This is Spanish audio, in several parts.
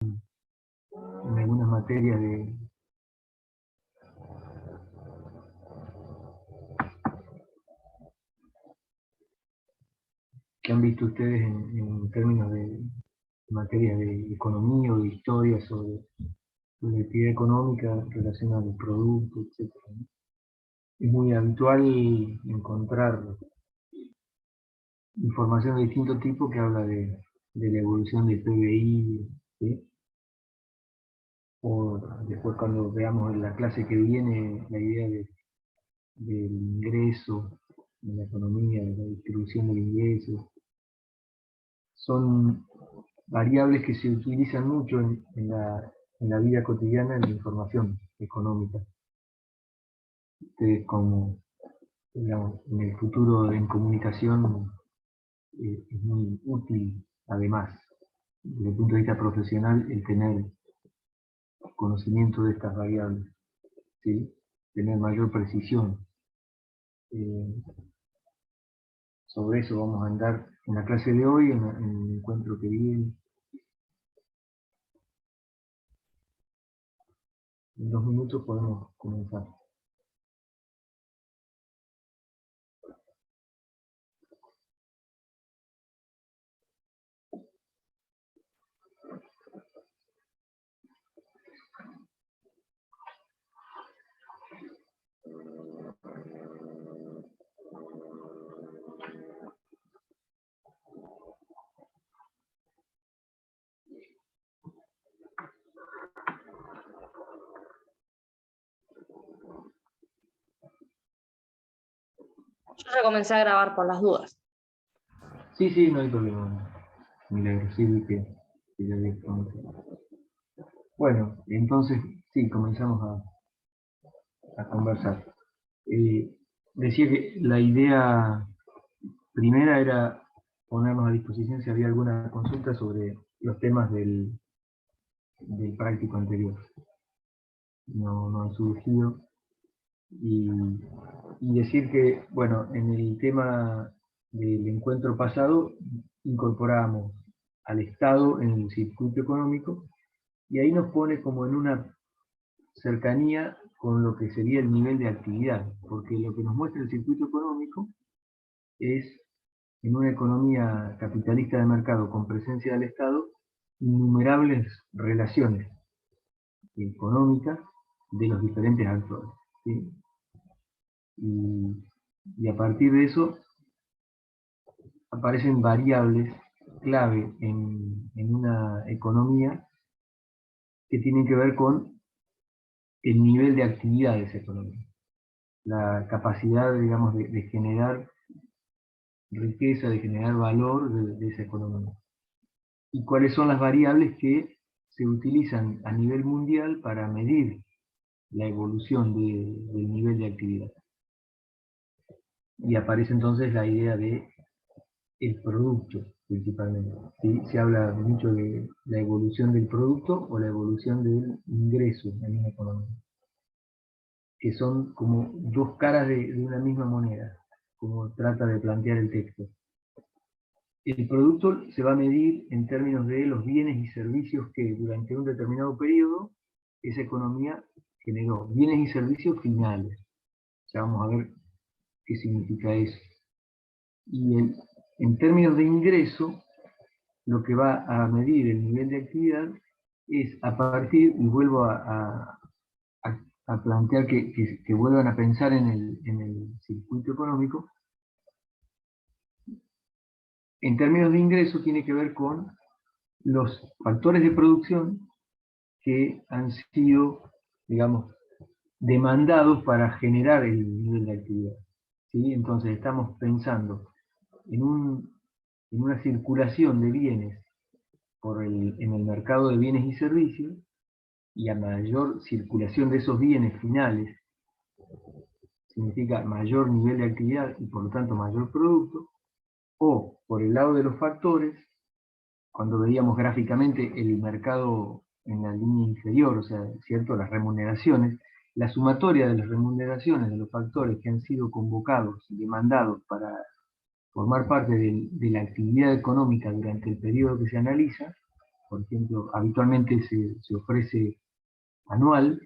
en algunas materias que han visto ustedes en términos de materias de economía o de historia sobre la actividad económica relacionada al producto, etc. Es muy habitual encontrar información de distinto tipo que habla de la evolución del PBI, ¿sí? O después cuando veamos en la clase que viene la idea del ingreso, de la economía, de la distribución del ingreso, son variables que se utilizan mucho en la vida cotidiana en la información económica. Ustedes como, digamos, en el futuro en comunicación es muy útil, además, desde el punto de vista profesional, el tener conocimiento de estas variables, ¿sí? Tener mayor precisión. Sobre eso vamos a andar en la clase de hoy, en el encuentro que viene. En 2 minutos podemos comenzar. Yo ya comencé a grabar por las dudas. Sí, no hay problema. Milagro, sí, que ya había comenzado. Bueno, entonces, sí, comenzamos a conversar. Decía que la idea primera era ponernos a disposición si había alguna consulta sobre los temas del práctico anterior. No han surgido. Y decir que, bueno, en el tema del encuentro pasado incorporamos al Estado en el circuito económico y ahí nos pone como en una cercanía con lo que sería el nivel de actividad, porque lo que nos muestra el circuito económico es, en una economía capitalista de mercado con presencia del Estado, innumerables relaciones económicas de los diferentes actores, ¿sí? Y a partir de eso aparecen variables clave en una economía que tienen que ver con el nivel de actividad de esa economía, la capacidad, digamos, de generar riqueza, de generar valor de esa economía. Y cuáles son las variables que se utilizan a nivel mundial para medir la evolución del nivel de actividad. Y aparece entonces la idea de el producto, principalmente, ¿sí? Se habla mucho de la evolución del producto o la evolución del ingreso en una economía, que son como dos caras de una misma moneda, como trata de plantear el texto. El producto se va a medir en términos de los bienes y servicios que durante un determinado periodo esa economía generó, bienes y servicios finales. Ya vamos a ver qué significa eso. Y en términos de ingreso, lo que va a medir el nivel de actividad es a partir, y vuelvo a plantear que vuelvan a pensar en el circuito económico, en términos de ingreso tiene que ver con los factores de producción que han sido, digamos, demandados para generar el nivel de actividad, ¿sí? Entonces estamos pensando en una circulación de bienes en el mercado de bienes y servicios, y a mayor circulación de esos bienes finales significa mayor nivel de actividad y por lo tanto mayor producto, o por el lado de los factores, cuando veíamos gráficamente el mercado en la línea inferior, o sea, ¿cierto? Las remuneraciones, la sumatoria de las remuneraciones de los factores que han sido convocados y demandados para formar parte de la actividad económica durante el periodo que se analiza, por ejemplo, habitualmente se ofrece anual,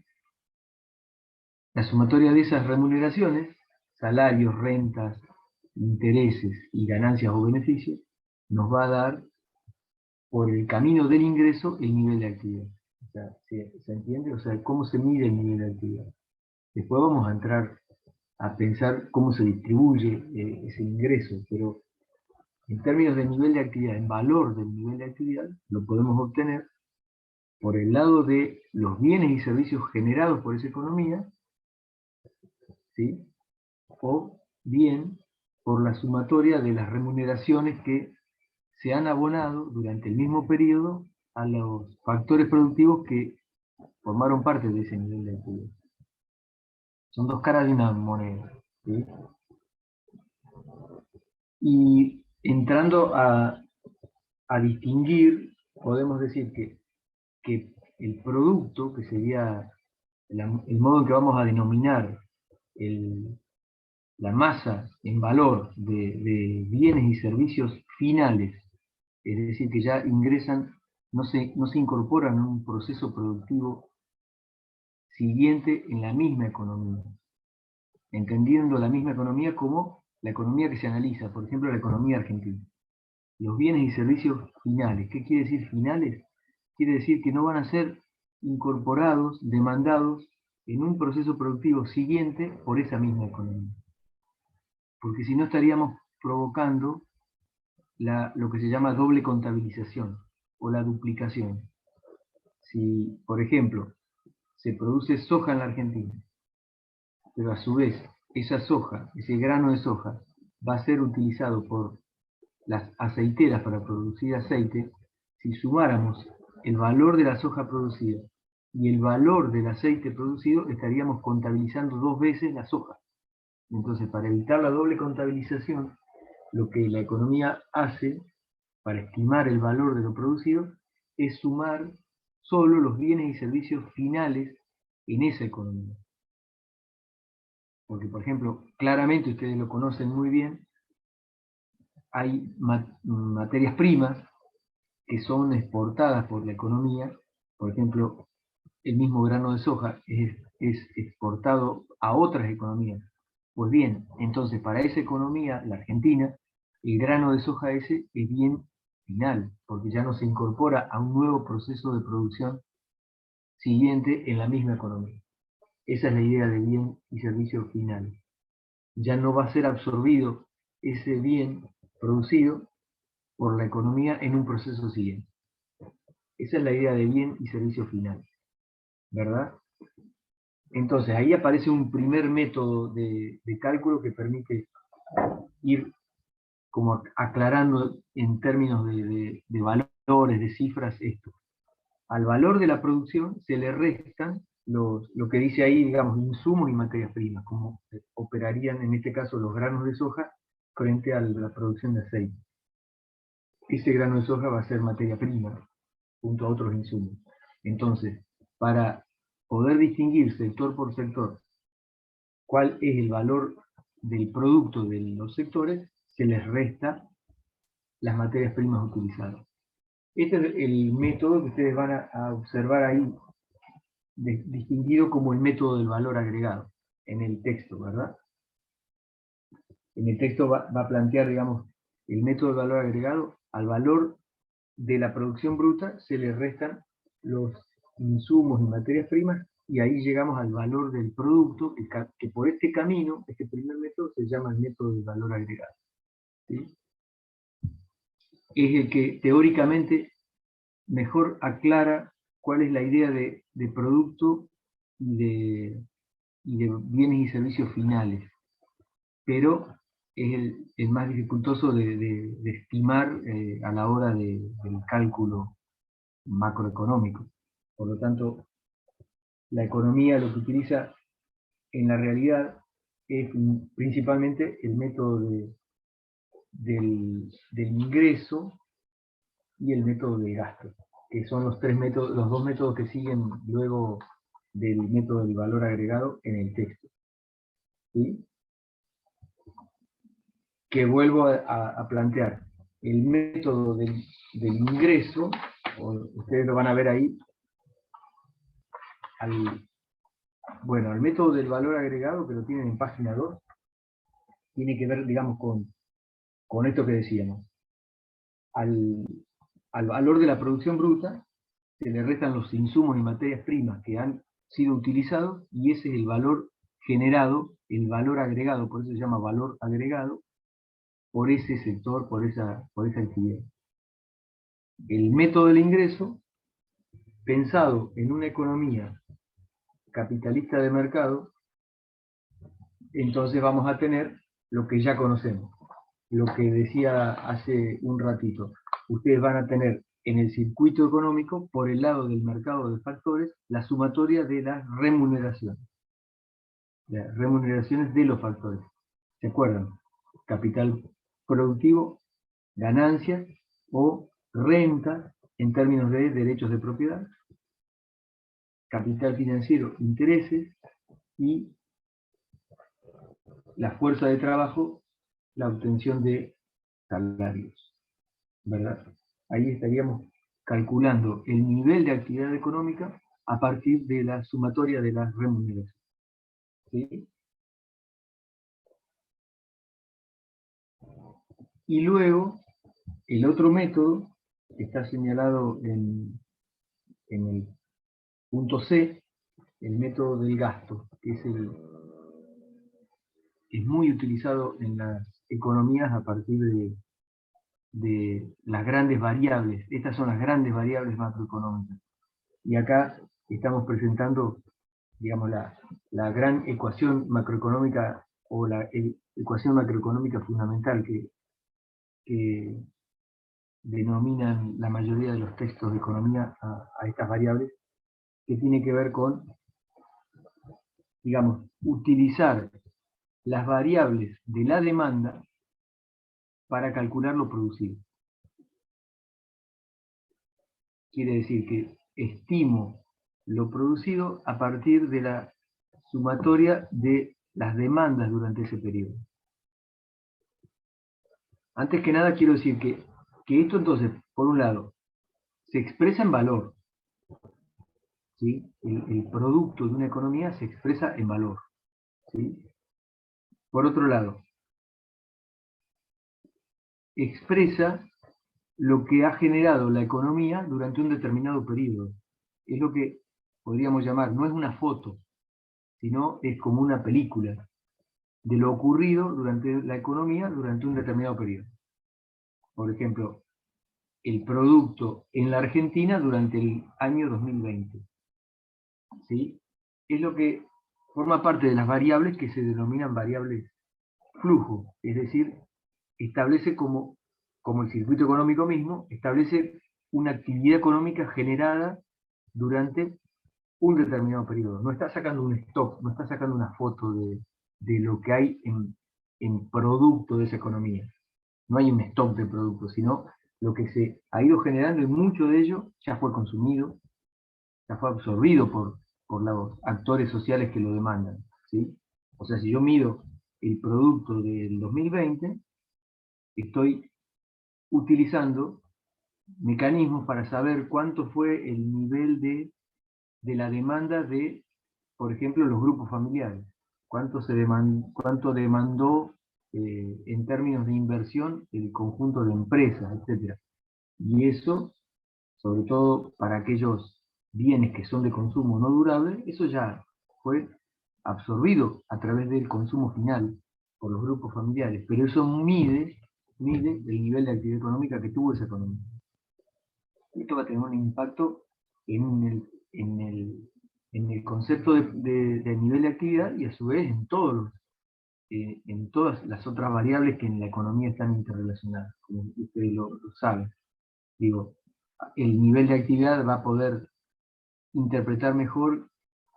la sumatoria de esas remuneraciones, salarios, rentas, intereses y ganancias o beneficios, nos va a dar, por el camino del ingreso, el nivel de actividad. O sea, ¿se entiende? O sea, ¿cómo se mide el nivel de actividad? Después vamos a entrar a pensar cómo se distribuye ese ingreso, pero en términos de nivel de actividad, en valor del nivel de actividad, lo podemos obtener por el lado de los bienes y servicios generados por esa economía, ¿sí? O bien por la sumatoria de las remuneraciones que se han abonado durante el mismo periodo a los factores productivos que formaron parte de ese nivel de actividad. Son dos caras de una moneda, ¿sí? Y entrando a distinguir, podemos decir que el producto, que sería el modo en que vamos a denominar la masa en valor de bienes y servicios finales, es decir, que ya ingresan, no se incorporan en un proceso productivo siguiente en la misma economía, entendiendo la misma economía como la economía que se analiza, por ejemplo, la economía argentina. Los bienes y servicios finales. ¿Qué quiere decir finales? Quiere decir que no van a ser incorporados, demandados en un proceso productivo siguiente por esa misma economía. Porque si no estaríamos provocando lo que se llama doble contabilización o la duplicación. Si, por ejemplo, se produce soja en la Argentina, pero a su vez esa soja, ese grano de soja, va a ser utilizado por las aceiteras para producir aceite, si sumáramos el valor de la soja producida y el valor del aceite producido, estaríamos contabilizando dos veces la soja. Entonces, para evitar la doble contabilización, lo que la economía hace para estimar el valor de lo producido es sumar solo los bienes y servicios finales en esa economía. Porque, por ejemplo, claramente ustedes lo conocen muy bien, hay materias primas que son exportadas por la economía. Por ejemplo, el mismo grano de soja es exportado a otras economías. Pues bien, entonces para esa economía, la Argentina, el grano de soja ese es bien final, porque ya no se incorpora a un nuevo proceso de producción siguiente en la misma economía. Esa es la idea de bien y servicio final. Ya no va a ser absorbido ese bien producido por la economía en un proceso siguiente. Esa es la idea de bien y servicio final, ¿verdad? Entonces ahí aparece un primer método de cálculo que permite ir como aclarando en términos de valores, de cifras, esto. Al valor de la producción se le restan lo que dice ahí, digamos, insumos y materias primas, como operarían en este caso los granos de soja frente a la producción de aceite. Ese grano de soja va a ser materia prima, junto a otros insumos. Entonces, para poder distinguir sector por sector cuál es el valor del producto de los sectores, se les resta las materias primas utilizadas. Este es el método que ustedes van a observar ahí, distinguido como el método del valor agregado, en el texto, ¿verdad? En el texto va a plantear, digamos, el método del valor agregado. Al valor de la producción bruta se le restan los insumos y materias primas, y ahí llegamos al valor del producto, que por este camino, este primer método, se llama el método del valor agregado. ¿Sí? Es el que teóricamente mejor aclara cuál es la idea de producto y de bienes y servicios finales, pero es el más dificultoso de estimar a la hora del cálculo macroeconómico. Por lo tanto, la economía lo que utiliza en la realidad es principalmente el método del ingreso y el método de gasto, que son los dos métodos que siguen luego del método del valor agregado en el texto. ¿Sí? Que vuelvo a plantear. El método del ingreso ustedes lo van a ver ahí, bueno, el método del valor agregado, que lo tienen en página 2, tiene que ver, digamos, con esto que decíamos. Al valor de la producción bruta se le restan los insumos y materias primas que han sido utilizados, y ese es el valor generado, el valor agregado, por eso se llama valor agregado, por ese sector, por esa actividad. El método del ingreso, pensado en una economía capitalista de mercado, entonces vamos a tener lo que ya conocemos, lo que decía hace un ratito. Ustedes van a tener en el circuito económico, por el lado del mercado de factores, la sumatoria de las remuneraciones de los factores. ¿Se acuerdan? Capital productivo, ganancias o renta en términos de derechos de propiedad, capital financiero, intereses, y la fuerza de trabajo, la obtención de salarios, ¿verdad? Ahí estaríamos calculando el nivel de actividad económica a partir de la sumatoria de las remuneraciones. ¿Sí? Y luego, el otro método, que está señalado en el punto C, el método del gasto, que es muy utilizado en las economías a partir de las grandes variables. Estas son las grandes variables macroeconómicas. Y acá estamos presentando, digamos, la gran ecuación macroeconómica, o la ecuación macroeconómica fundamental que denominan la mayoría de los textos de economía a estas variables, que tiene que ver con, digamos, utilizar las variables de la demanda para calcular lo producido. Quiere decir que estimo lo producido a partir de la sumatoria de las demandas durante ese periodo. Antes que nada quiero decir que esto entonces, por un lado, se expresa en valor, ¿sí? El producto de una economía se expresa en valor, ¿sí? Por otro lado, expresa lo que ha generado la economía durante un determinado periodo. Es lo que podríamos llamar, no es una foto, sino es como una película de lo ocurrido durante la economía durante un determinado periodo. Por ejemplo, el producto en la Argentina durante el año 2020. ¿Sí? Es lo que forma parte de las variables que se denominan variables flujo, es decir, establece como el circuito económico mismo, establece una actividad económica generada durante un determinado periodo. No está sacando un stock, no está sacando una foto de lo que hay en producto de esa economía. No hay un stock de productos, sino lo que se ha ido generando, y mucho de ello ya fue consumido, ya fue absorbido por los actores sociales que lo demandan, ¿sí? O sea, si yo mido el producto del 2020, estoy utilizando mecanismos para saber cuánto fue el nivel de la demanda de, por ejemplo, los grupos familiares. Cuánto demandó en términos de inversión el conjunto de empresas, etc. Y eso, sobre todo para aquellos bienes que son de consumo no durable, eso ya fue absorbido a través del consumo final por los grupos familiares, pero eso mide el nivel de actividad económica que tuvo esa economía. Esto va a tener un impacto en el concepto de nivel de actividad, y a su vez en todas las otras variables que en la economía están interrelacionadas, como ustedes lo saben. Digo, el nivel de actividad va a poder interpretar mejor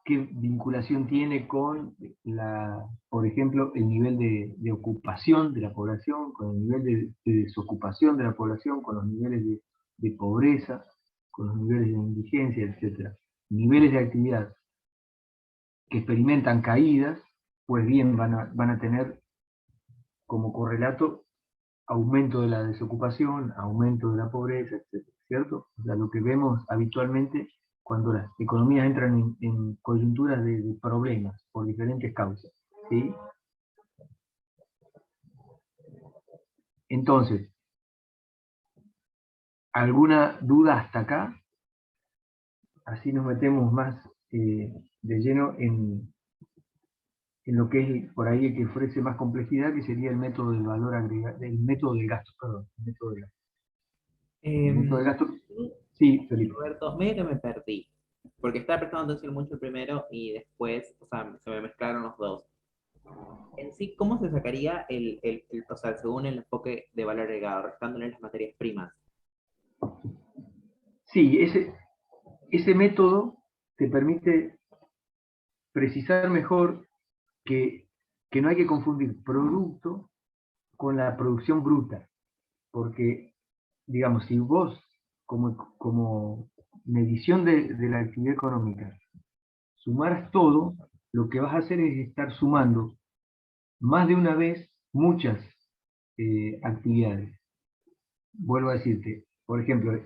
qué vinculación tiene con, por ejemplo, el nivel de ocupación de la población, con el nivel de desocupación de la población, con los niveles de pobreza, con los niveles de indigencia, etc. Niveles de actividad que experimentan caídas, pues bien van a tener como correlato aumento de la desocupación, aumento de la pobreza, etc. ¿cierto? O sea, lo que vemos habitualmente cuando las economías entran en coyunturas de problemas por diferentes causas, ¿sí? Entonces, ¿alguna duda hasta acá? Así nos metemos más de lleno en lo que es por ahí el que ofrece más complejidad, que sería el método del valor agregado, el método del gasto, perdón, el método del gasto. El método del gasto, sí, Felipe. Roberto, medio que me perdí, porque estaba prestando atención mucho el primero y después, o sea, se me mezclaron los dos. En sí, ¿cómo se sacaría o sea, según el enfoque de valor agregado, restándole las materias primas? Sí, ese método te permite precisar mejor que, que no hay que confundir producto con la producción bruta, porque, digamos, si vos, como medición de la actividad económica, sumaras todo, lo que vas a hacer es estar sumando más de una vez muchas actividades. Vuelvo a decirte, por ejemplo,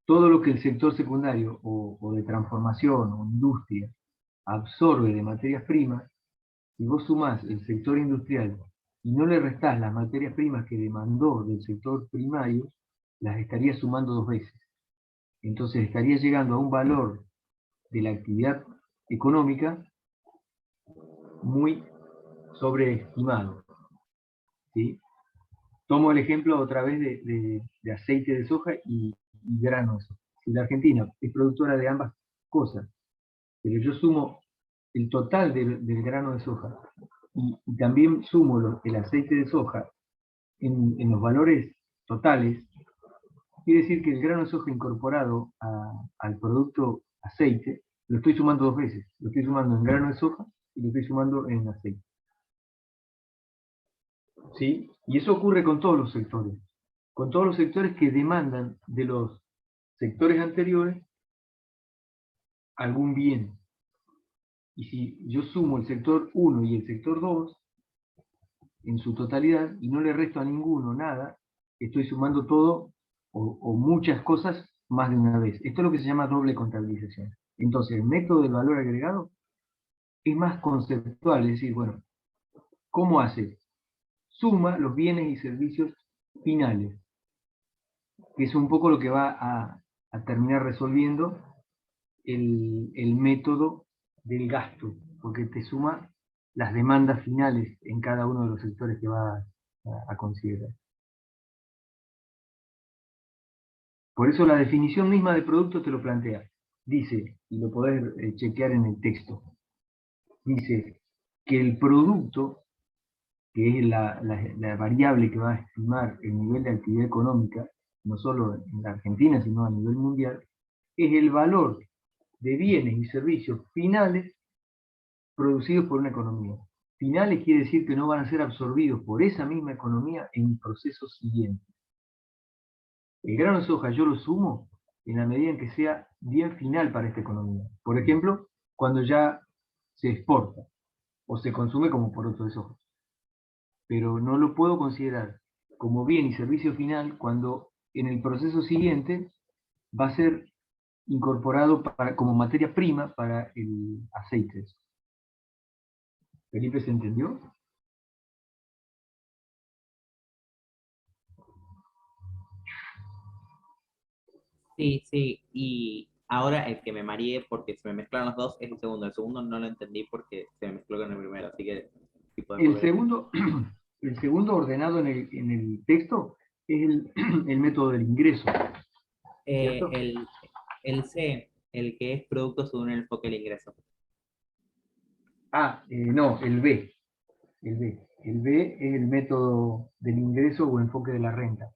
todo lo que el sector secundario o de transformación o industria absorbe de materias primas, si vos sumás el sector industrial y no le restás las materias primas que demandó del sector primario, las estarías sumando dos veces. Entonces estarías llegando a un valor de la actividad económica muy sobreestimado, ¿sí? Tomo el ejemplo otra vez de aceite de soja y granos. Si la Argentina es productora de ambas cosas, pero yo sumo el total del grano de soja y también sumo el aceite de soja en los valores totales, quiere decir que el grano de soja incorporado al producto aceite lo estoy sumando dos veces. Lo estoy sumando en grano de soja y lo estoy sumando en aceite. ¿Sí? Y eso ocurre con todos los sectores. Con todos los sectores que demandan de los sectores anteriores algún bien. Y si yo sumo el sector 1 y el sector 2 en su totalidad y no le resto a ninguno nada, estoy sumando todo o muchas cosas más de una vez. Esto es lo que se llama doble contabilización. Entonces, el método del valor agregado es más conceptual, es decir, bueno, ¿cómo hace? Suma los bienes y servicios finales, que es un poco lo que va a terminar resolviendo el método del gasto, porque te suma las demandas finales en cada uno de los sectores que va a considerar. Por eso la definición misma de producto te lo plantea. Dice, y lo podés chequear en el texto, dice que el producto, que es la variable que va a estimar el nivel de actividad económica, no solo en la Argentina, sino a nivel mundial, es el valor de bienes y servicios finales producidos por una economía. Finales quiere decir que no van a ser absorbidos por esa misma economía en procesos siguientes. El grano de soja yo lo sumo en la medida en que sea bien final para esta economía. Por ejemplo, cuando ya se exporta o se consume como poroto de soja. Pero no lo puedo considerar como bien y servicio final cuando en el proceso siguiente va a ser incorporado como materia prima para el aceite. ¿Felipe se entendió? Sí, sí, y ahora el que me mareé porque se me mezclaron los dos es el segundo. El segundo no lo entendí porque se me mezcló con el primero, así que si puedes El volver a... segundo, el segundo ordenado en el texto es el método del ingreso, Eh, ¿cierto? el, el C, el que es producto según el enfoque del ingreso. No, el B. El B. El B es el método del ingreso o enfoque de la renta.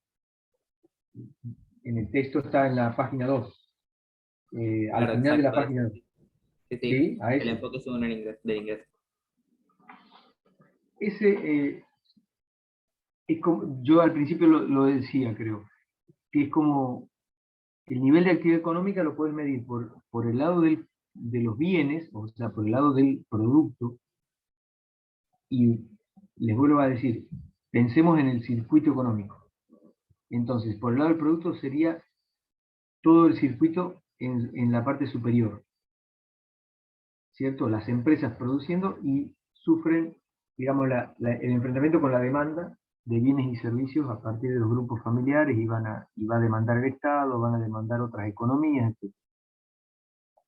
En el texto está en la página 2, al Claro, final de la exacto. página 2. Sí, sí, ¿Sí? A el ese. enfoque según el ingreso, del ingreso. Ese es como, yo al principio lo decía, creo, que es como el nivel de actividad económica lo puedes medir por el lado de los bienes, o sea, por el lado del producto, y les vuelvo a decir, pensemos en el circuito económico. Entonces, por el lado del producto sería todo el circuito en la parte superior, ¿cierto? Las empresas produciendo y sufren, digamos, el enfrentamiento con la demanda de bienes y servicios a partir de los grupos familiares y va a demandar el Estado, van a demandar otras economías, etc.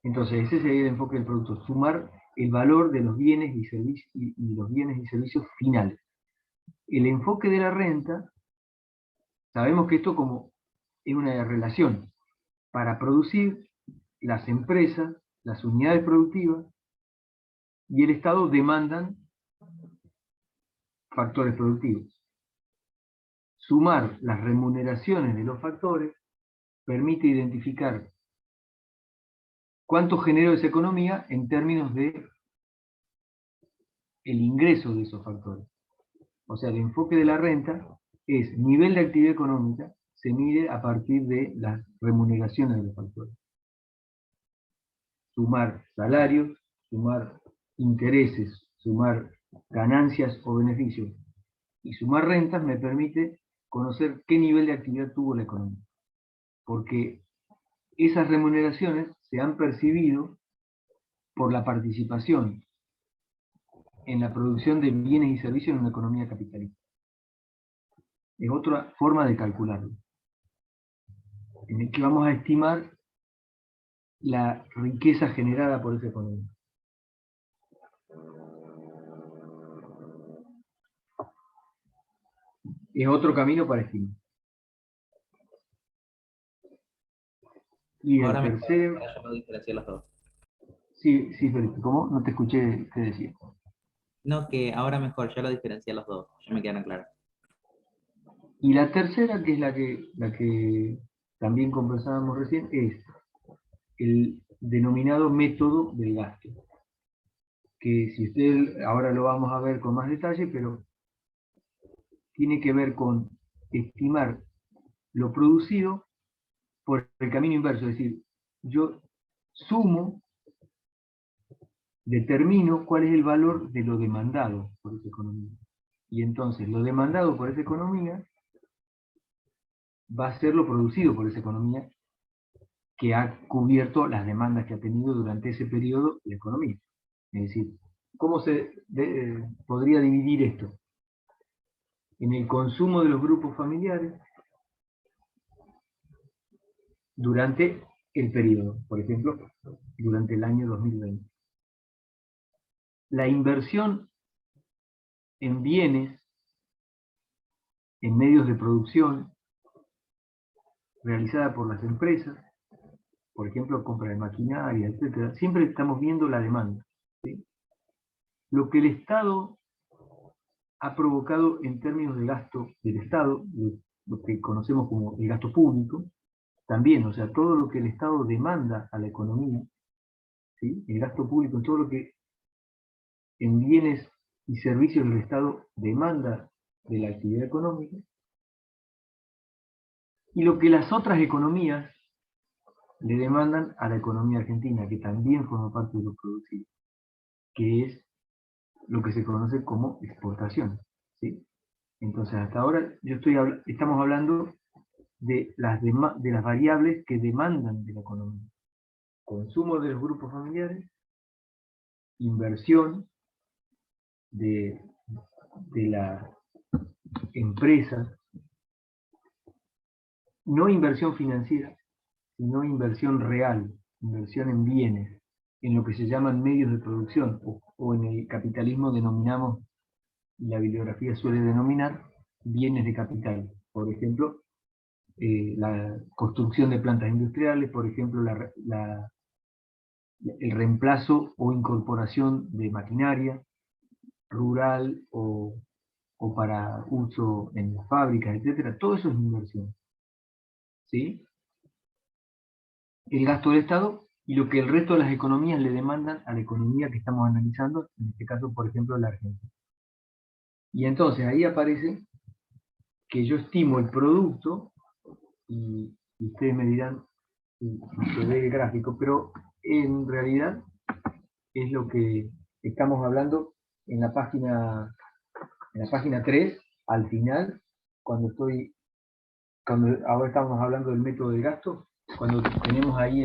Entonces, ese sería el enfoque del producto, sumar el valor de los bienes y servicios, y los bienes y servicios finales. El enfoque de la renta, sabemos que esto como es una relación. Para producir, las empresas, las unidades productivas y el Estado demandan factores productivos. Sumar las remuneraciones de los factores permite identificar cuánto generó esa economía en términos de el ingreso de esos factores. O sea, el enfoque de la renta es nivel de actividad económica, se mide a partir de las remuneraciones de los factores. Sumar salarios, sumar intereses, sumar ganancias o beneficios y sumar rentas me permite conocer qué nivel de actividad tuvo la economía. Porque esas remuneraciones se han percibido por la participación en la producción de bienes y servicios en una economía capitalista. Es otra forma de calcularlo, en el que vamos a estimar la riqueza generada por esa economía. Es otro camino para estimar. Y el Ahora me tercero... ya lo diferencié los dos. Sí, sí, Felipe, ¿cómo? No te escuché qué decía. No, que ahora mejor, ya lo diferencié los dos, ya me quedaron claros. Y la tercera, que es la que también conversábamos recién, es el denominado método del gasto. Que si usted, ahora lo vamos a ver con más detalle, pero tiene que ver con estimar lo producido por el camino inverso. Es decir, yo sumo, determino cuál es el valor de lo demandado por esa economía. Y entonces lo demandado por esa economía va a ser lo producido por esa economía que ha cubierto las demandas que ha tenido durante ese periodo la economía. Es decir, ¿cómo se podría dividir esto? En el consumo de los grupos familiares durante el periodo, por ejemplo, durante el año 2020. La inversión en bienes, en medios de producción, realizada por las empresas, por ejemplo, compra de maquinaria, etc., siempre estamos viendo la demanda, ¿sí? Lo que el Estado ha provocado en términos de gasto del Estado, lo que conocemos como el gasto público, también, o sea, todo lo que el Estado demanda a la economía, ¿sí? El gasto público, todo lo que en bienes y servicios del Estado demanda de la actividad económica, y lo que las otras economías le demandan a la economía argentina, que también forma parte de lo producido, que es lo que se conoce como exportación, ¿sí? Entonces, hasta ahora estamos hablando de las variables que demandan de la economía. Consumo de los grupos familiares, inversión de la empresa, no inversión financiera, sino inversión real, inversión en bienes, en lo que se llaman medios de producción, o en el capitalismo denominamos, y la bibliografía suele denominar, bienes de capital. Por ejemplo, la construcción de plantas industriales, por ejemplo, el reemplazo o incorporación de maquinaria rural o para uso en las fábricas, etcétera. Todo eso es inversión, ¿sí? El gasto del Estado y lo que el resto de las economías le demandan a la economía que estamos analizando, en este caso, por ejemplo, la Argentina. Y entonces ahí aparece que yo estimo el producto, y ustedes me dirán si se ve el gráfico, pero en realidad es lo que estamos hablando en la página 3, al final, cuando ahora estamos hablando del método del gasto, cuando tenemos ahí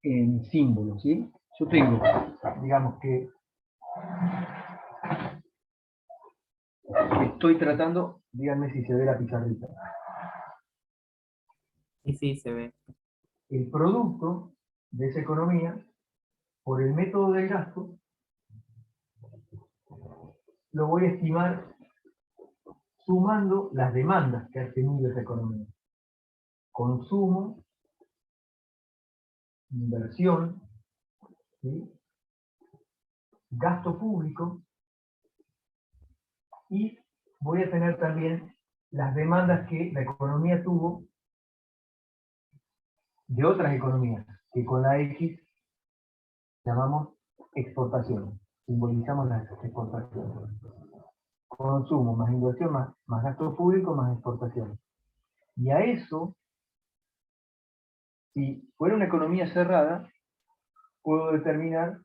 el símbolo, ¿sí? Yo tengo, digamos que estoy tratando, díganme si se ve la pizarrita. Y sí, se ve. El producto de esa economía, por el método del gasto, lo voy a estimar sumando las demandas que ha tenido esa economía. Consumo, inversión, ¿sí? Gasto público, y voy a tener también las demandas que la economía tuvo de otras economías, que con la X llamamos exportaciones, simbolizamos las exportaciones. Consumo más inversión más gasto público más exportaciones. Y a eso, si fuera una economía cerrada, puedo determinar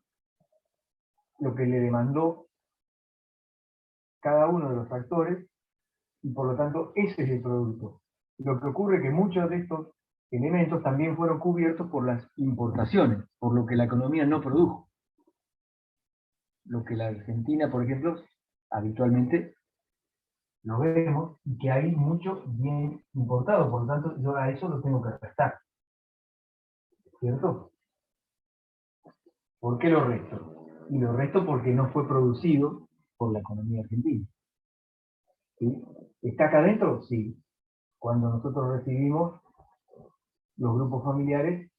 lo que le demandó cada uno de los factores, y por lo tanto ese es el producto. Lo que ocurre es que muchos de estos elementos también fueron cubiertos por las importaciones, por lo que la economía no produjo. Lo que la Argentina, por ejemplo, habitualmente lo vemos, y que hay mucho bien importado, por lo tanto yo a eso lo tengo que restar. ¿Cierto? ¿Por qué lo resto? Y lo resto porque no fue producido por la economía argentina. ¿Sí? ¿Está acá adentro? Sí. Cuando nosotros recibimos los grupos familiares,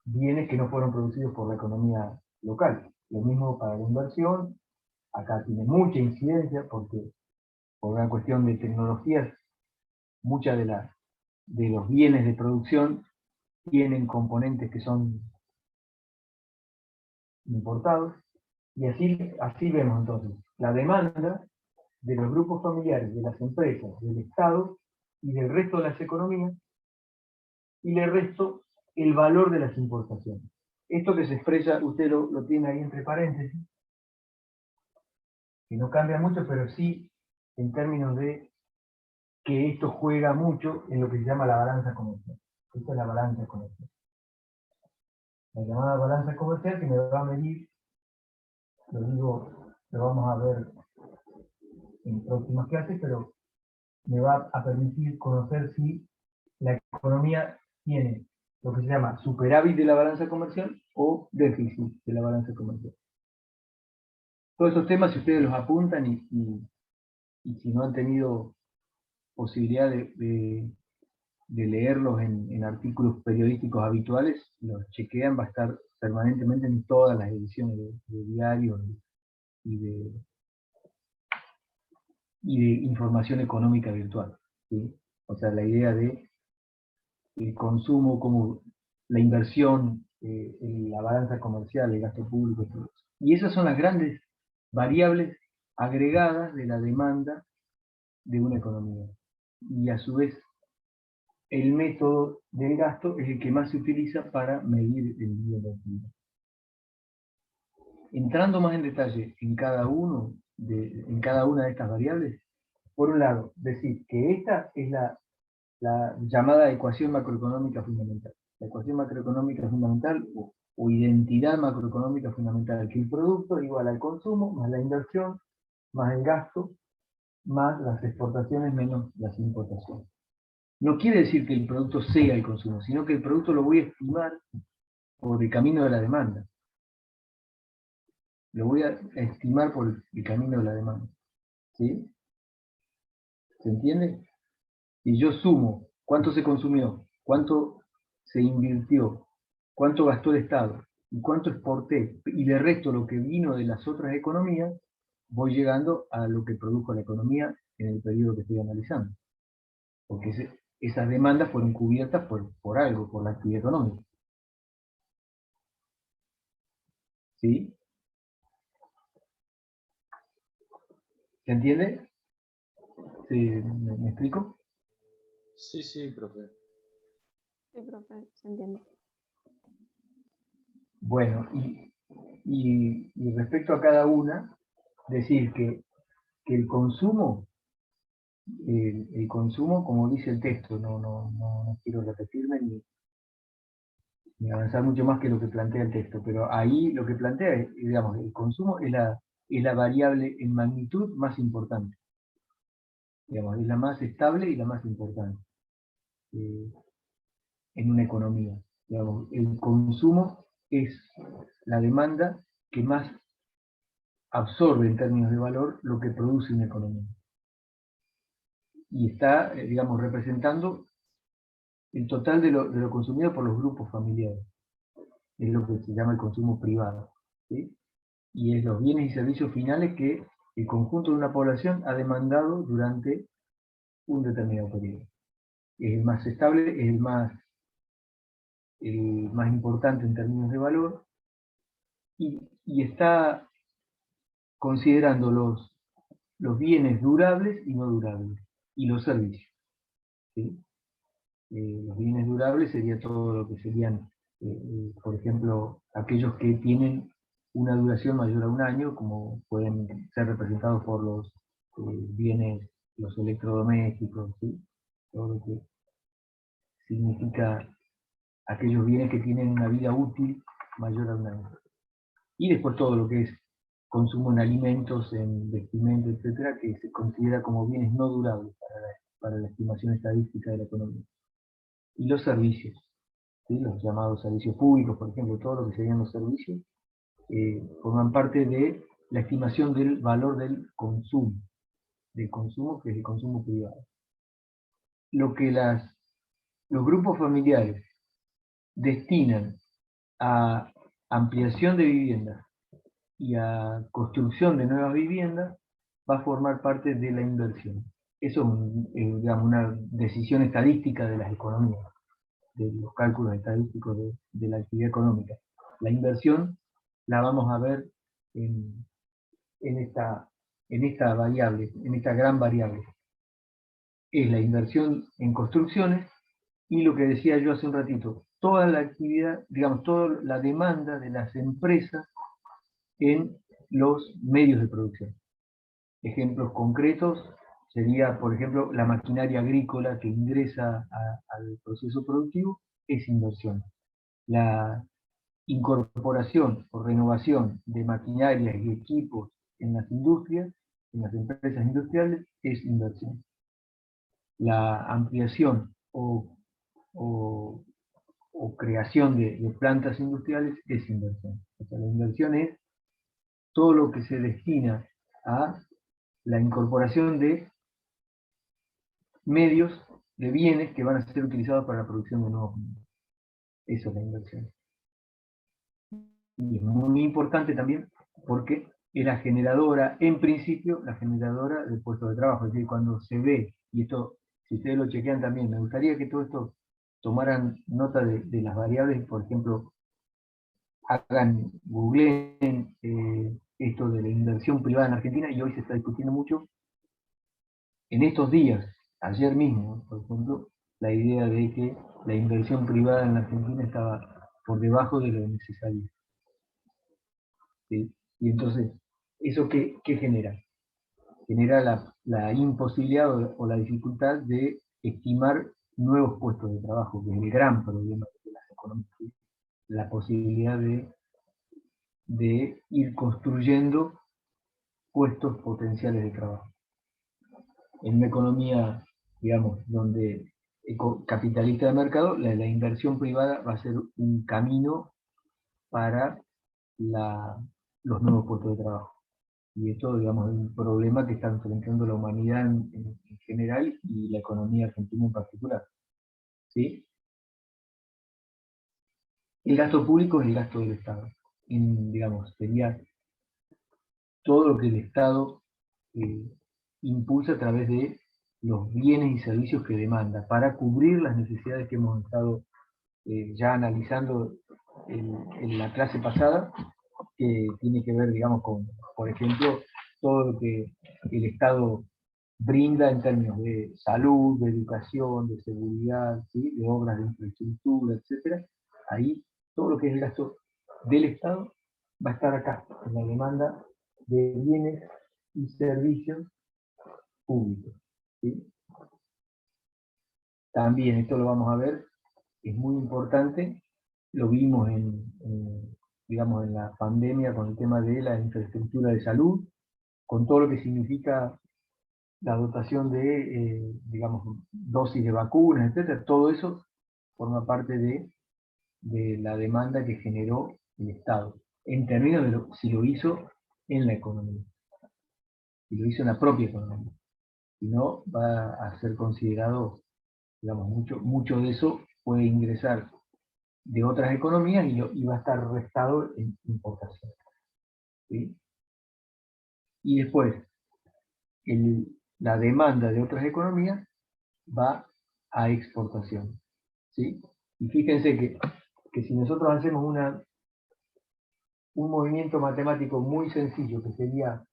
bienes que no fueron producidos por la economía local. Lo mismo para la inversión, acá tiene mucha incidencia porque por una cuestión de tecnologías, muchas de los bienes de producción tienen componentes que son importados, y así vemos entonces la demanda de los grupos familiares, de las empresas, del Estado y del resto de las economías, y le resto el valor de las importaciones. Esto que se expresa, usted lo tiene ahí entre paréntesis, que no cambia mucho, pero sí en términos de que esto juega mucho en lo que se llama la balanza comercial. Esta es la balanza comercial. La llamada balanza comercial, que me va a medir, lo vamos a ver en próximas clases, pero me va a permitir conocer si la economía tiene lo que se llama superávit de la balanza comercial o déficit de la balanza comercial. Todos esos temas, si ustedes los apuntan y si no han tenido posibilidad de leerlos en artículos periodísticos habituales, los chequean, va a estar permanentemente en todas las ediciones de diarios y de información económica virtual, ¿sí? O sea, la idea de el consumo como la inversión, la balanza comercial, el gasto público, todo eso. Y esas son las grandes variables agregadas de la demanda de una economía. Y a su vez, el método del gasto es el que más se utiliza para medir el nivel de actividad. Entrando más en detalle en cada una de estas variables, por un lado, decir que esta es la llamada ecuación macroeconómica fundamental. La ecuación macroeconómica fundamental o identidad macroeconómica fundamental, que el producto es igual al consumo, más la inversión, más el gasto, más las exportaciones, menos las importaciones. No quiere decir que el producto sea el consumo, sino que el producto lo voy a estimar por el camino de la demanda. Lo voy a estimar por el camino de la demanda. ¿Sí? ¿Se entiende? Y yo sumo cuánto se consumió, cuánto se invirtió, cuánto gastó el Estado y cuánto exporté, y le resto lo que vino de las otras economías, voy llegando a lo que produjo la economía en el periodo que estoy analizando. Porque esas demandas fueron cubiertas por algo, por la actividad económica. ¿Sí? ¿Se entiende? ¿Sí? ¿Me explico? Sí, profe. Sí, profe, se entiende. Bueno, y respecto a cada una, decir que el consumo el consumo, como dice el texto, no quiero repetirme ni avanzar mucho más que lo que plantea el texto, pero ahí lo que plantea es, digamos, el consumo es la variable en magnitud más importante, digamos, es la más estable y la más importante eh, en una economía. Digamos, el consumo es la demanda que más absorbe en términos de valor lo que produce una economía. Y está, digamos, representando el total de lo consumido por los grupos familiares. Es lo que se llama el consumo privado. ¿Sí? Y es los bienes y servicios finales que el conjunto de una población ha demandado durante un determinado periodo. Es el más estable, es el más importante en términos de valor, y está considerando los bienes durables y no durables, y los servicios. ¿Sí? Los bienes durables sería todo lo que serían, por ejemplo, aquellos que tienen una duración mayor a un año, como pueden ser representados por los bienes, los electrodomésticos, ¿sí? Todo lo que significa aquellos bienes que tienen una vida útil mayor a un año. Y después todo lo que es consumo en alimentos, en vestimenta, etcétera, que se considera como bienes no durables para la estimación estadística de la economía. Y los servicios, ¿sí? Los llamados servicios públicos, por ejemplo, todo lo que serían los servicios, forman parte de la estimación del valor del consumo que es el consumo privado. Lo que los grupos familiares destinan a ampliación de viviendas y a construcción de nuevas viviendas va a formar parte de la inversión. Eso es digamos, una decisión estadística de las economías, de los cálculos estadísticos de la actividad económica. La inversión la vamos a ver en, en esta variable, en esta gran variable. Es la inversión en construcciones y lo que decía yo hace un ratito, toda la actividad, digamos, toda la demanda de las empresas en los medios de producción. Ejemplos concretos sería, por ejemplo, la maquinaria agrícola que ingresa al proceso productivo, es inversión. La incorporación o renovación de maquinarias y equipos en las industrias, en las empresas industriales, es inversión. La ampliación o creación de plantas industriales es inversión. O sea, la inversión es todo lo que se destina a la incorporación de medios, de bienes que van a ser utilizados para la producción de nuevos bienes. Eso es la inversión. Y es muy importante también porque es la generadora, en principio, la generadora de puestos de trabajo. Es decir, cuando se ve, y esto, si ustedes lo chequean también, me gustaría que todo esto tomaran nota de las variables, por ejemplo, googleen esto de la inversión privada en Argentina, y hoy se está discutiendo mucho, en estos días, ayer mismo, por ejemplo, la idea de que la inversión privada en la Argentina estaba por debajo de lo necesario. ¿Sí? Y entonces, ¿eso qué genera? Genera la imposibilidad o la dificultad de estimar nuevos puestos de trabajo, que es el gran problema de las economías. ¿Sí? La posibilidad de ir construyendo puestos potenciales de trabajo. En una economía, digamos, donde capitalista de mercado, la inversión privada va a ser un camino para los nuevos puestos de trabajo. Y esto, digamos, es un problema que está enfrentando la humanidad en general y la economía argentina en particular. ¿Sí? El gasto público es el gasto del Estado. Digamos, sería todo lo que el Estado impulsa a través de los bienes y servicios que demanda para cubrir las necesidades que hemos estado ya analizando en la clase pasada, que tiene que ver, digamos, con, por ejemplo, todo lo que el Estado brinda en términos de salud, de educación, de seguridad, ¿sí? De obras de infraestructura, etc. Ahí todo lo que es el gasto del Estado va a estar acá, en la demanda de bienes y servicios públicos. ¿sí? También, esto lo vamos a ver, es muy importante, lo vimos digamos, en la pandemia con el tema de la infraestructura de salud, con todo lo que significa la dotación de, digamos, dosis de vacunas, etc. Todo eso forma parte de la demanda que generó el Estado, en términos de si lo hizo en la economía, si lo hizo en la propia economía. Si no, va a ser considerado, digamos, mucho de eso puede ingresar de otras economías y va a estar restado en importación. ¿Sí? Y después, la demanda de otras economías va a exportación. ¿Sí? Y fíjense que si nosotros hacemos un movimiento matemático muy sencillo, que sería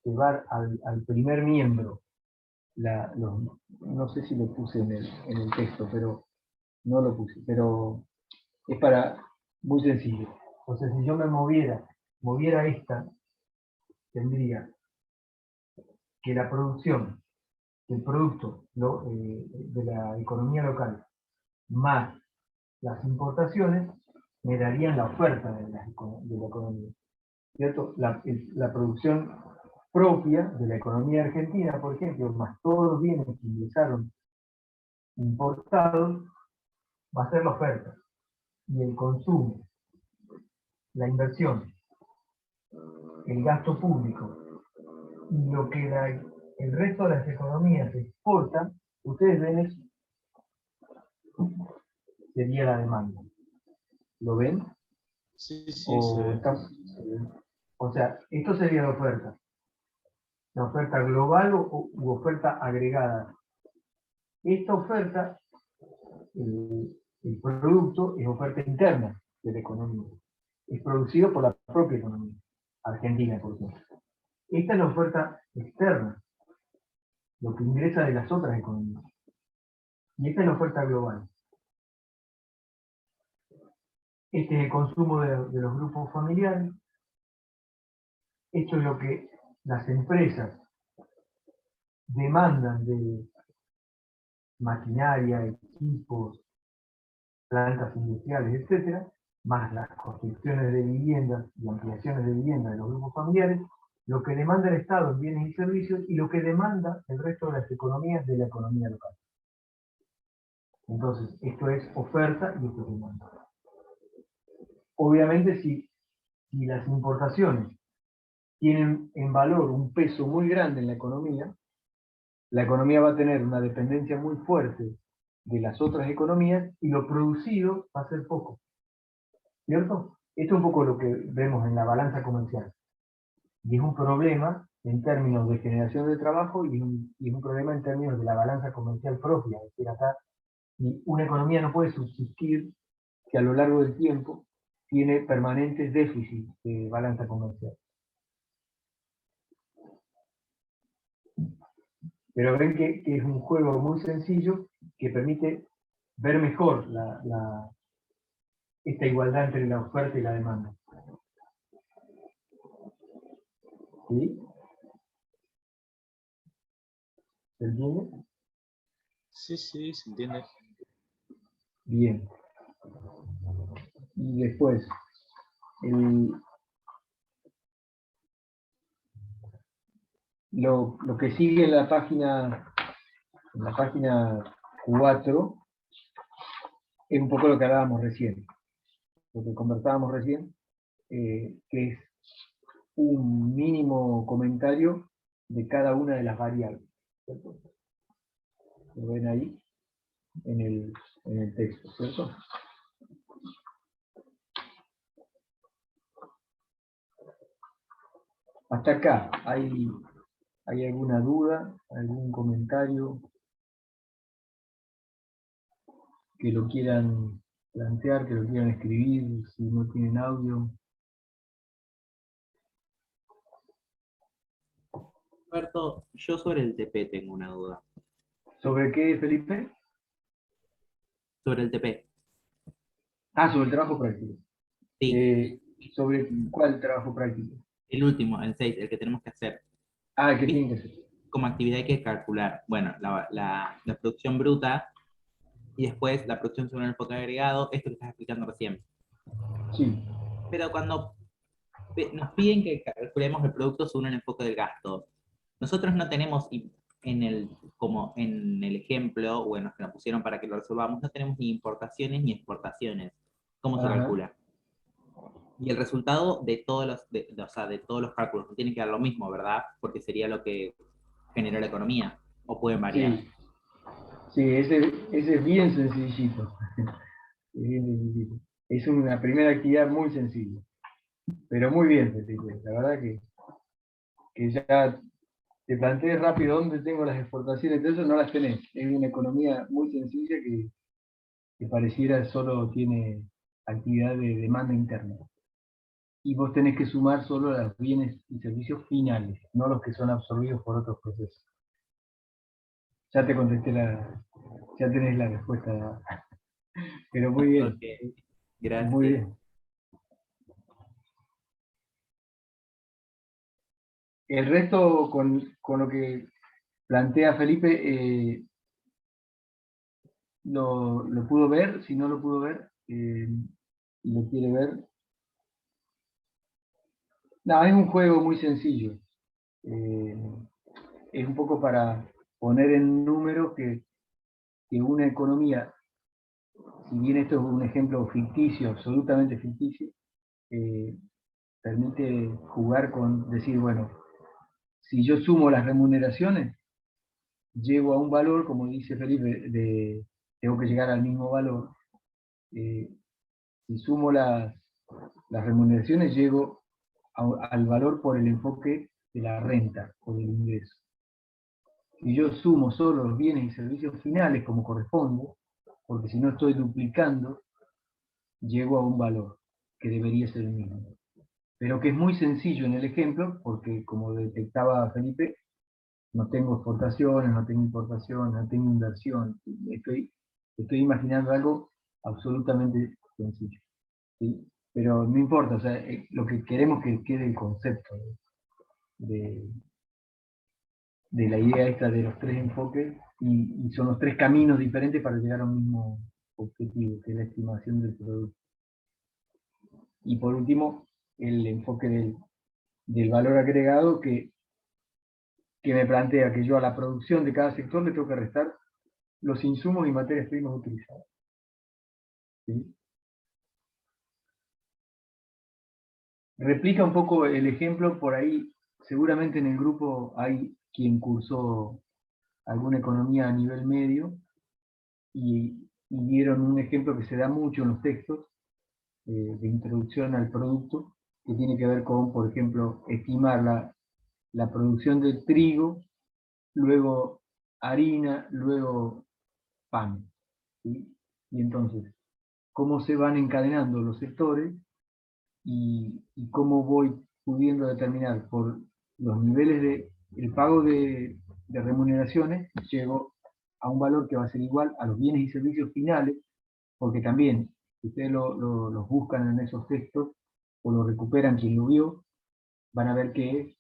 llevar al primer miembro, no sé si lo puse en el texto, pero no lo puse, pero es muy sencillo. O sea, si yo me moviera esta, tendría que la producción, el producto de la economía local, más las importaciones, me darían la oferta de la economía. ¿Cierto? La producción propia de la economía argentina, por ejemplo, más todos los bienes que ingresaron importados, va a ser la oferta. Y el consumo, la inversión, el gasto público, y lo que el resto de las economías exportan, ustedes ven eso, sería la demanda. ¿Lo ven? Sí, sí, se ve. O sea, esto sería la oferta global u oferta agregada. Esta oferta, el producto, es oferta interna de la economía. Es producido por la propia economía, Argentina, por ejemplo. Esta es la oferta externa, lo que ingresa de las otras economías. Y esta es la oferta global. Este es el consumo de los grupos familiares. Esto es lo que las empresas demandan de maquinaria, equipos, plantas industriales, etcétera, más las construcciones de viviendas y ampliaciones de viviendas de los grupos familiares, lo que demanda el Estado en bienes y servicios y lo que demanda el resto de las economías de la economía local. Entonces, esto es oferta y esto es demanda. Obviamente, si las importaciones tienen en valor un peso muy grande en la economía va a tener una dependencia muy fuerte de las otras economías y lo producido va a ser poco. ¿Cierto? Esto es un poco lo que vemos en la balanza comercial. Y es un problema en términos de generación de trabajo y es un problema en términos de la balanza comercial propia. Es decir, acá una economía no puede subsistir que a lo largo del tiempo tiene permanentes déficits de balanza comercial. Pero ven que es un juego muy sencillo que permite ver mejor esta igualdad entre la oferta y la demanda. ¿Sí? ¿Se entiende? Sí, sí, se entiende. Bien. Y después, lo que sigue en la página 4 es un poco lo que hablábamos recién, lo que conversábamos recién, que es un mínimo comentario de cada una de las variables. ¿Cierto? Lo ven ahí en el texto, ¿cierto? Hasta acá, ¿hay alguna duda, algún comentario que lo quieran plantear, que lo quieran escribir, si no tienen audio? Roberto, yo sobre el TP tengo una duda. ¿Sobre qué, Felipe? Sobre el TP. Ah, sobre el trabajo práctico. Sí, ¿Sobre cuál trabajo práctico? el último, el 6, el que tenemos que hacer. Ah, ¿qué tiene que ser? como actividad hay que calcular, bueno, la producción bruta y después la producción según el enfoque agregado, esto que estás explicando recién. Sí, Pero cuando nos piden que calculemos el producto según el enfoque del gasto, nosotros no tenemos como en el ejemplo, o en los que nos pusieron para que lo resolvamos, no tenemos ni importaciones ni exportaciones. ¿Cómo se ajá. calcula? Y el resultado de todos o sea, de todos los cálculos no tiene que dar lo mismo, ¿verdad? Porque sería lo que genera la economía, o pueden variar. Sí, sí, ese es bien sencillito. Es bien sencillito. Es una primera actividad muy sencilla, pero muy bien, Felipe. La verdad que ya te planteé rápido dónde tengo las exportaciones, de eso no las tenés. Es una economía muy sencilla que pareciera solo tiene actividad de demanda interna. Y vos tenés que sumar solo los bienes y servicios finales, no los que son absorbidos por otros procesos. Ya te contesté ya tenés la respuesta, pero muy bien, Ok, muy gracias. bien. El resto, con lo que plantea Felipe, lo pudo ver, si no lo pudo ver, y lo quiere ver. No, es un juego muy sencillo. Eh, es un poco para poner en números que una economía, si bien esto es un ejemplo ficticio, absolutamente ficticio, eh, permite jugar con decir, bueno, si yo sumo las remuneraciones, llego a un valor, como dice Felipe, tengo que llegar al mismo valor. Eh, si sumo las remuneraciones, llego al valor por el enfoque de la renta o del ingreso. Si yo sumo solo los bienes y servicios finales como corresponde, porque si no estoy duplicando, llego a un valor que debería ser el mismo. Pero que es muy sencillo en el ejemplo, porque como detectaba Felipe, no tengo exportaciones, no tengo importaciones, no tengo inversión. Estoy imaginando algo absolutamente sencillo. ¿Sí? Pero no importa, o sea, lo que queremos que quede el concepto de, de la idea esta de los tres enfoques, y son los tres caminos diferentes para llegar a un mismo objetivo, que es la estimación del producto. Y por último, el enfoque del valor agregado que me plantea que yo a la producción de cada sector le tengo que restar los insumos y materias primas utilizadas. ¿Sí? Replica un poco el ejemplo, por ahí seguramente en el grupo hay quien cursó alguna economía a nivel medio y dieron un ejemplo que se da mucho en los textos de introducción al producto, que tiene que ver con, por ejemplo, estimar la producción del trigo, luego harina, luego pan. ¿Sí? Y entonces, cómo se van encadenando los sectores y cómo voy pudiendo determinar por los niveles de el pago de remuneraciones, llego a un valor que va a ser igual a los bienes y servicios finales, porque también, si ustedes los buscan en esos textos o lo recuperan quien lo vio, van a ver que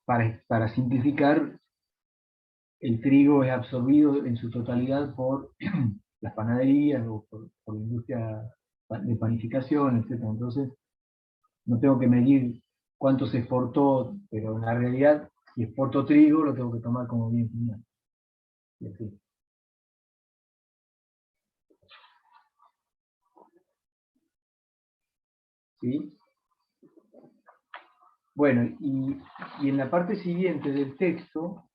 para simplificar, el trigo es absorbido en su totalidad por las panaderías o por la industria de panificación, etc. Entonces, no tengo que medir cuánto se exportó, pero en la realidad, si exporto trigo, lo tengo que tomar como bien final. Y así. ¿Sí? Bueno, y en la parte siguiente del texto,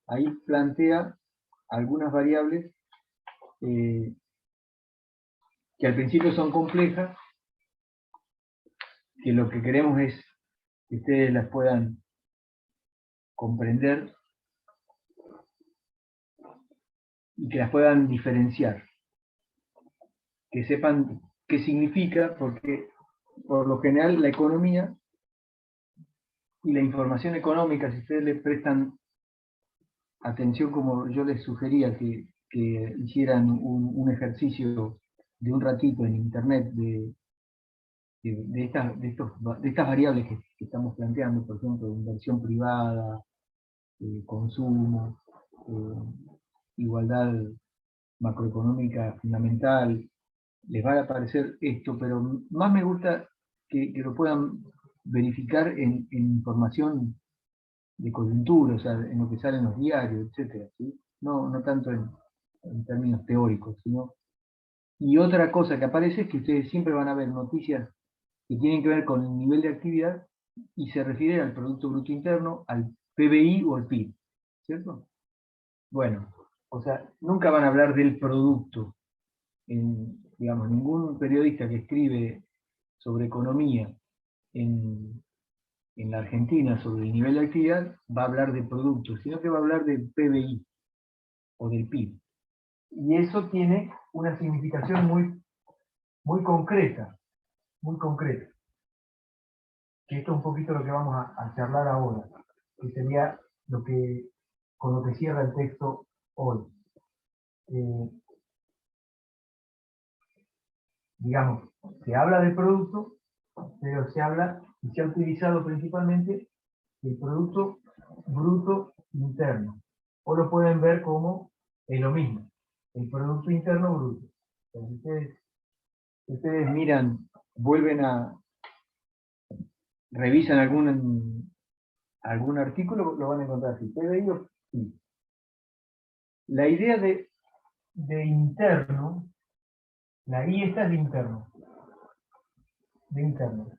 ahí plantea algunas variables eh, que al principio son complejas, que lo que queremos es que ustedes las puedan comprender y que las puedan diferenciar, que sepan qué significa, porque por lo general la economía y la información económica, si ustedes le prestan atención como yo les sugería que hicieran un ejercicio de un ratito en internet de estas variables que estamos planteando, por ejemplo, inversión privada, consumo, igualdad macroeconómica fundamental, les va a aparecer esto, pero más me gusta que lo puedan verificar en información de coyuntura, o sea, en lo que sale en los diarios, etc. ¿Sí? No tanto en términos teóricos, sino... Y otra cosa que aparece es que ustedes siempre van a ver noticias que tienen que ver con el nivel de actividad y se refiere al Producto Bruto Interno, al PBI o al PIB, ¿cierto? Bueno, o sea, nunca van a hablar del producto. Digamos, ningún periodista que escribe sobre economía en la Argentina sobre el nivel de actividad va a hablar de productos, sino que va a hablar del PBI o del PIB. Y eso tiene una significación muy concreta, que esto es un poquito lo que vamos a charlar ahora, que sería con lo que cierra el texto hoy. Digamos, se habla de producto, pero se habla y se ha utilizado principalmente el Producto Bruto Interno. O lo pueden ver como lo mismo, el Producto Interno Bruto. Entonces, ustedes miran, revisan algún artículo, lo van a encontrar así. PBI o PIB. La idea de interno, la I esta es de interno. De interno.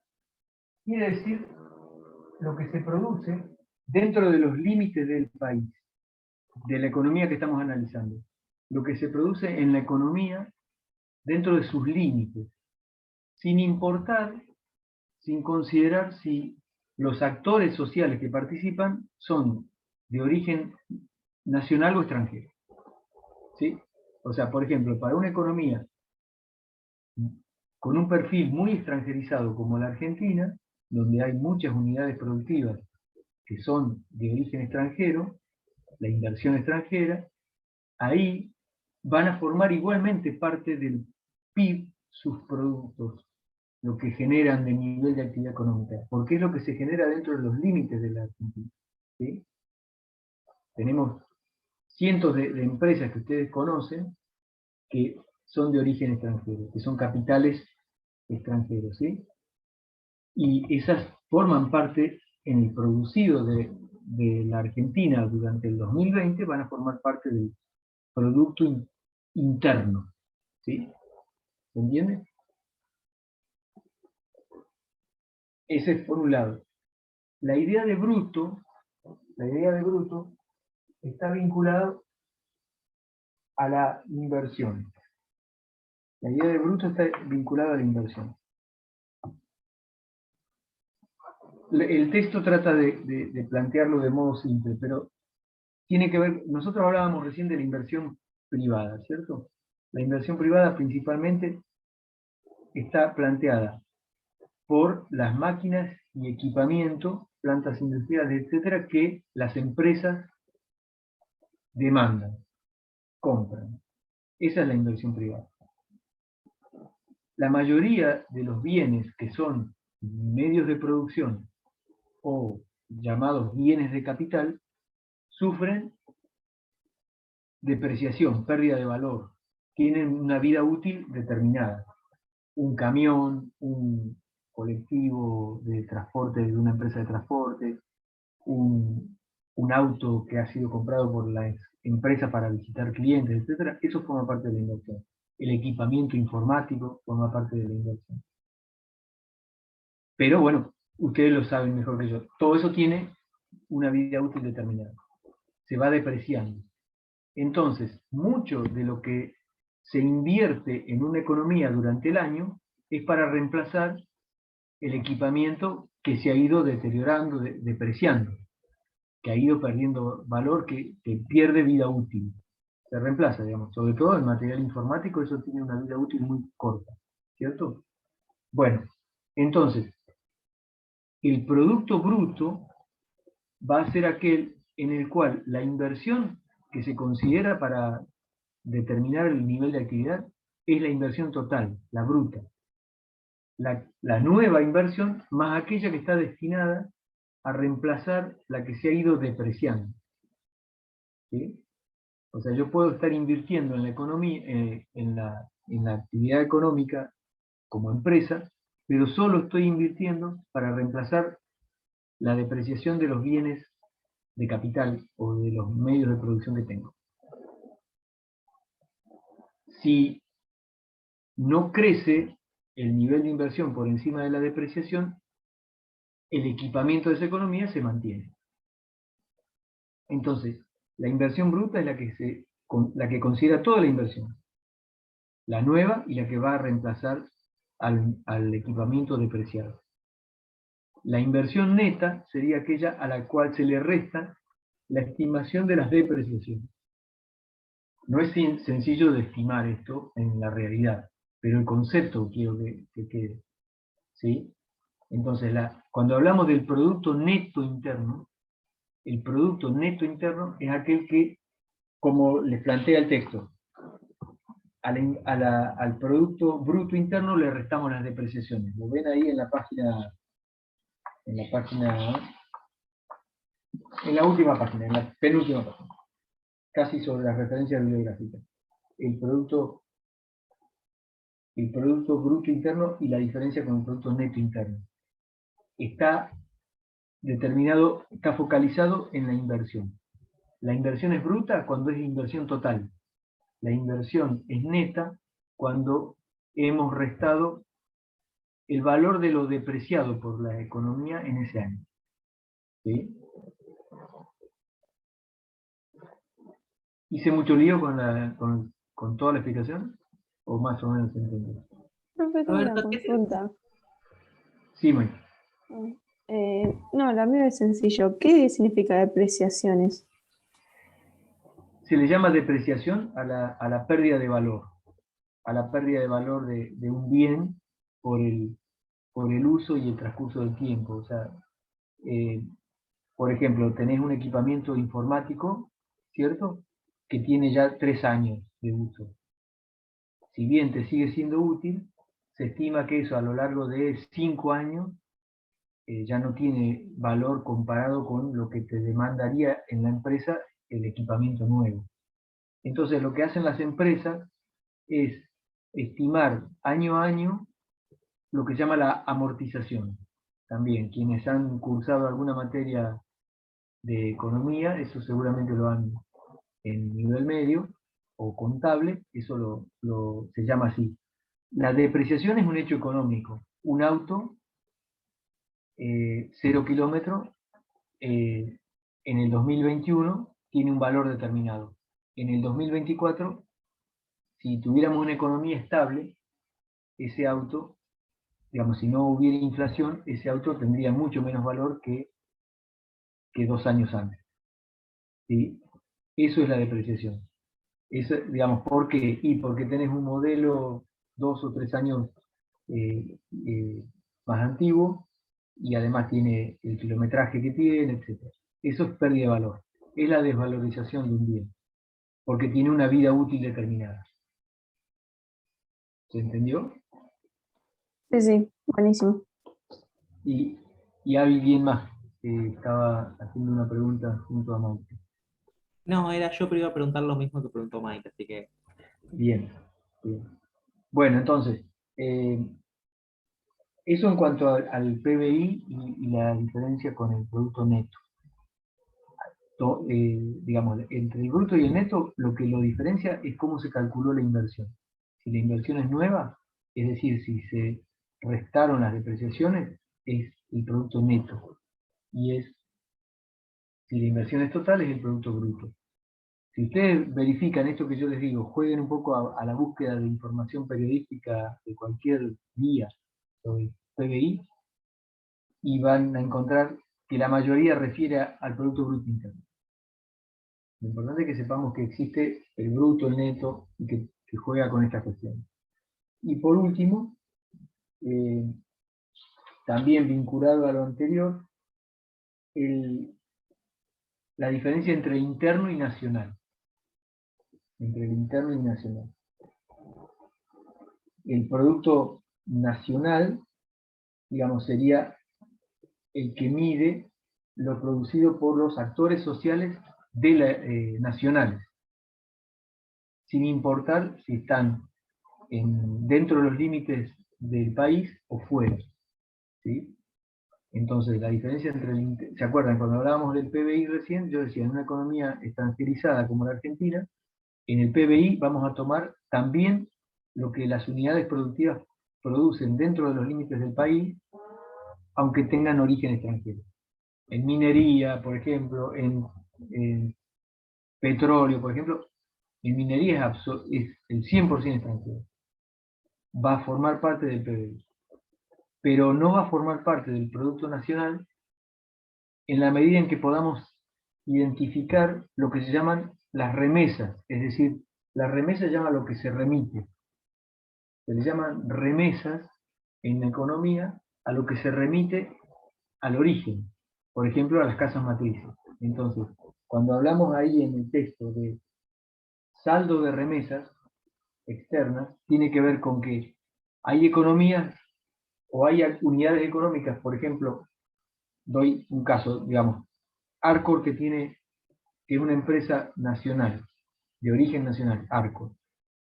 Quiere decir lo que se produce dentro de los límites del país, de la economía que estamos analizando. Lo que se produce en la economía dentro de sus límites, sin importar, sin considerar si los actores sociales que participan son de origen nacional o extranjero. ¿Sí? O sea, por ejemplo, para una economía con un perfil muy extranjerizado como la Argentina, donde hay muchas unidades productivas que son de origen extranjero, la inversión extranjera, ahí van a formar igualmente parte del PIB sus productos, lo que generan de nivel de actividad económica, porque es lo que se genera dentro de los límites de la Argentina. ¿Sí? Tenemos cientos de empresas que ustedes conocen que son de origen extranjero, que son capitales extranjeros, ¿sí? Y esas forman parte en el producido de la Argentina durante el 2020, van a formar parte del Producto Interno, ¿sí? ¿Se entiende? Ese es por un lado. La idea de bruto está vinculada a la inversión. La idea de bruto está vinculada a la inversión. El texto trata de plantearlo de modo simple, pero tiene que ver, nosotros hablábamos recién de la inversión privada, ¿cierto? La inversión privada principalmente está planteada por las máquinas y equipamiento, plantas industriales, etcétera, que las empresas demandan, compran. Esa es la inversión privada. La mayoría de los bienes que son medios de producción o llamados bienes de capital sufren depreciación, pérdida de valor, tienen una vida útil determinada. Un camión, un colectivo de transporte de una empresa de transporte, un auto que ha sido comprado por la empresa para visitar clientes, etc. Eso forma parte de la inversión. El equipamiento informático forma parte de la inversión. Pero bueno, ustedes lo saben mejor que yo. Todo eso tiene una vida útil determinada. Se va depreciando. Entonces, mucho de lo que se invierte en una economía durante el año es para reemplazar el equipamiento que se ha ido deteriorando, depreciando, que ha ido perdiendo valor, que pierde vida útil. Se reemplaza, digamos, sobre todo el material informático, eso tiene una vida útil muy corta, ¿cierto? Bueno, entonces, el producto bruto va a ser aquel en el cual la inversión que se considera para determinar el nivel de actividad es la inversión total, la bruta. La nueva inversión más aquella que está destinada a reemplazar la que se ha ido depreciando. ¿sí? O sea, yo puedo estar invirtiendo en la economía, en la actividad económica como empresa, pero solo estoy invirtiendo para reemplazar la depreciación de los bienes de capital o de los medios de producción que tengo. Si no crece el nivel de inversión por encima de la depreciación, el equipamiento de esa economía se mantiene. Entonces, la inversión bruta es la que considera toda la inversión, la nueva y la que va a reemplazar al equipamiento depreciado. La inversión neta sería aquella a la cual se le resta la estimación de las depreciaciones. No es sencillo de estimar esto en la realidad, pero el concepto quiero que quede, ¿sí? Entonces, cuando hablamos del producto neto interno, el producto neto interno es aquel que, como les plantea el texto, al producto bruto interno le restamos las depreciaciones. Lo ven ahí en la última página, en la penúltima página, casi sobre las referencias bibliográficas. El producto bruto interno y la diferencia con el producto neto interno. Está determinado, está focalizado en la inversión. La inversión es bruta cuando es inversión total. La inversión es neta cuando hemos restado el valor de lo depreciado por la economía en ese año. ¿Sí? ¿Hice mucho lío con toda la explicación? ¿O más o menos se entiende? Profe, tengo una consulta. Sí, Mike. No, la mía es sencillo. ¿Qué significa depreciaciones? Se le llama depreciación a la pérdida de valor. A la pérdida de valor de un bien por el uso y el transcurso del tiempo. O sea, por ejemplo, tenés un equipamiento informático, ¿cierto? Que tiene ya 3 años de uso. Si bien te sigue siendo útil, se estima que eso a lo largo de 5 años ya no tiene valor comparado con lo que te demandaría en la empresa el equipamiento nuevo. Entonces lo que hacen las empresas es estimar año a año lo que se llama la amortización. También quienes han cursado alguna materia de economía, eso seguramente lo han en nivel medio o contable, eso se llama así. La depreciación es un hecho económico. Un auto, 0 kilómetros, en el 2021 tiene un valor determinado. En el 2024, si tuviéramos una economía estable, ese auto, digamos, si no hubiera inflación, ese auto tendría mucho menos valor que 2 años antes. ¿Sí? Eso es la depreciación. Eso, digamos, ¿por qué? Y porque tenés un modelo 2 o 3 años más antiguo, y además tiene el kilometraje que tiene, etc. Eso es pérdida de valor. Es la desvalorización de un bien, porque tiene una vida útil determinada. ¿Se entendió? Sí, buenísimo. Y hay alguien más que estaba haciendo una pregunta junto a Mike. No, era yo, pero iba a preguntar lo mismo que preguntó Mike, así que... Bien. Bueno, entonces, eso en cuanto al PBI y la diferencia con el producto neto. Digamos, entre el bruto y el neto, lo que lo diferencia es cómo se calculó la inversión. Si la inversión es nueva, es decir, si se restaron las depreciaciones, es el producto neto. Y si la inversión es total, es el producto bruto. Si ustedes verifican esto que yo les digo, jueguen un poco a la búsqueda de información periodística de cualquier día sobre PBI, y van a encontrar que la mayoría refiere al Producto Bruto Interno. Lo importante es que sepamos que existe el bruto, el neto, y que juega con esta cuestión. Y por último, también vinculado a lo anterior, la diferencia entre interno y nacional. Entre el interno y nacional. El producto nacional, digamos, sería el que mide lo producido por los actores sociales nacionales, sin importar si están dentro de los límites del país o fuera, ¿sí? Entonces, la diferencia entre ¿se acuerdan? Cuando hablábamos del PBI recién, yo decía, en una economía extranjerizada como la Argentina, en el PBI vamos a tomar también lo que las unidades productivas producen dentro de los límites del país, aunque tengan origen extranjero. En minería, por ejemplo, en petróleo, por ejemplo, en minería es el 100% extranjero. Va a formar parte del PBI. Pero no va a formar parte del Producto Nacional en la medida en que podamos identificar lo que se llaman las remesas, es decir, la remesa llama lo que se remite. Se le llaman remesas en la economía a lo que se remite al origen, por ejemplo, a las casas matrices. Entonces, cuando hablamos ahí en el texto de saldo de remesas externas, tiene que ver con que hay economías o hay unidades económicas, por ejemplo, doy un caso, digamos, Arcor que es una empresa nacional, de origen nacional, Arcor,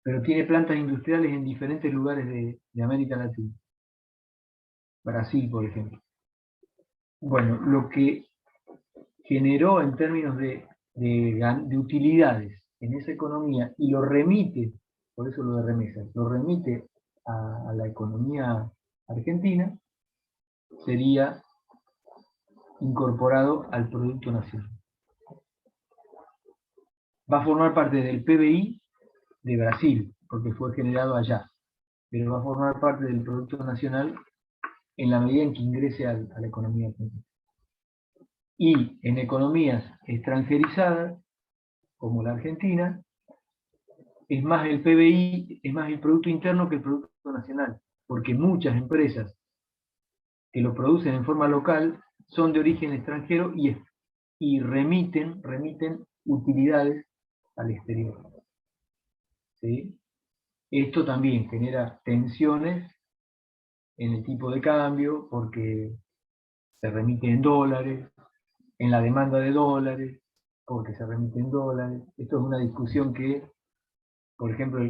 pero tiene plantas industriales en diferentes lugares de América Latina. Brasil, por ejemplo. Bueno, lo que generó en términos de utilidades en esa economía y lo remite, por eso lo de remesas, lo remite a la economía argentina, sería incorporado al Producto Nacional. Va a formar parte del PBI de Brasil, porque fue generado allá, pero va a formar parte del Producto Nacional en la medida en que ingrese a la economía argentina. Y en economías extranjerizadas, como la Argentina, es más el PBI, es más el Producto Interno que el Producto Nacional, porque muchas empresas que lo producen en forma local son de origen extranjero y remiten utilidades al exterior. ¿Sí? Esto también genera tensiones en el tipo de cambio, porque se remite en dólares, en la demanda de dólares, porque se remite en dólares. Esto es una discusión que, por ejemplo,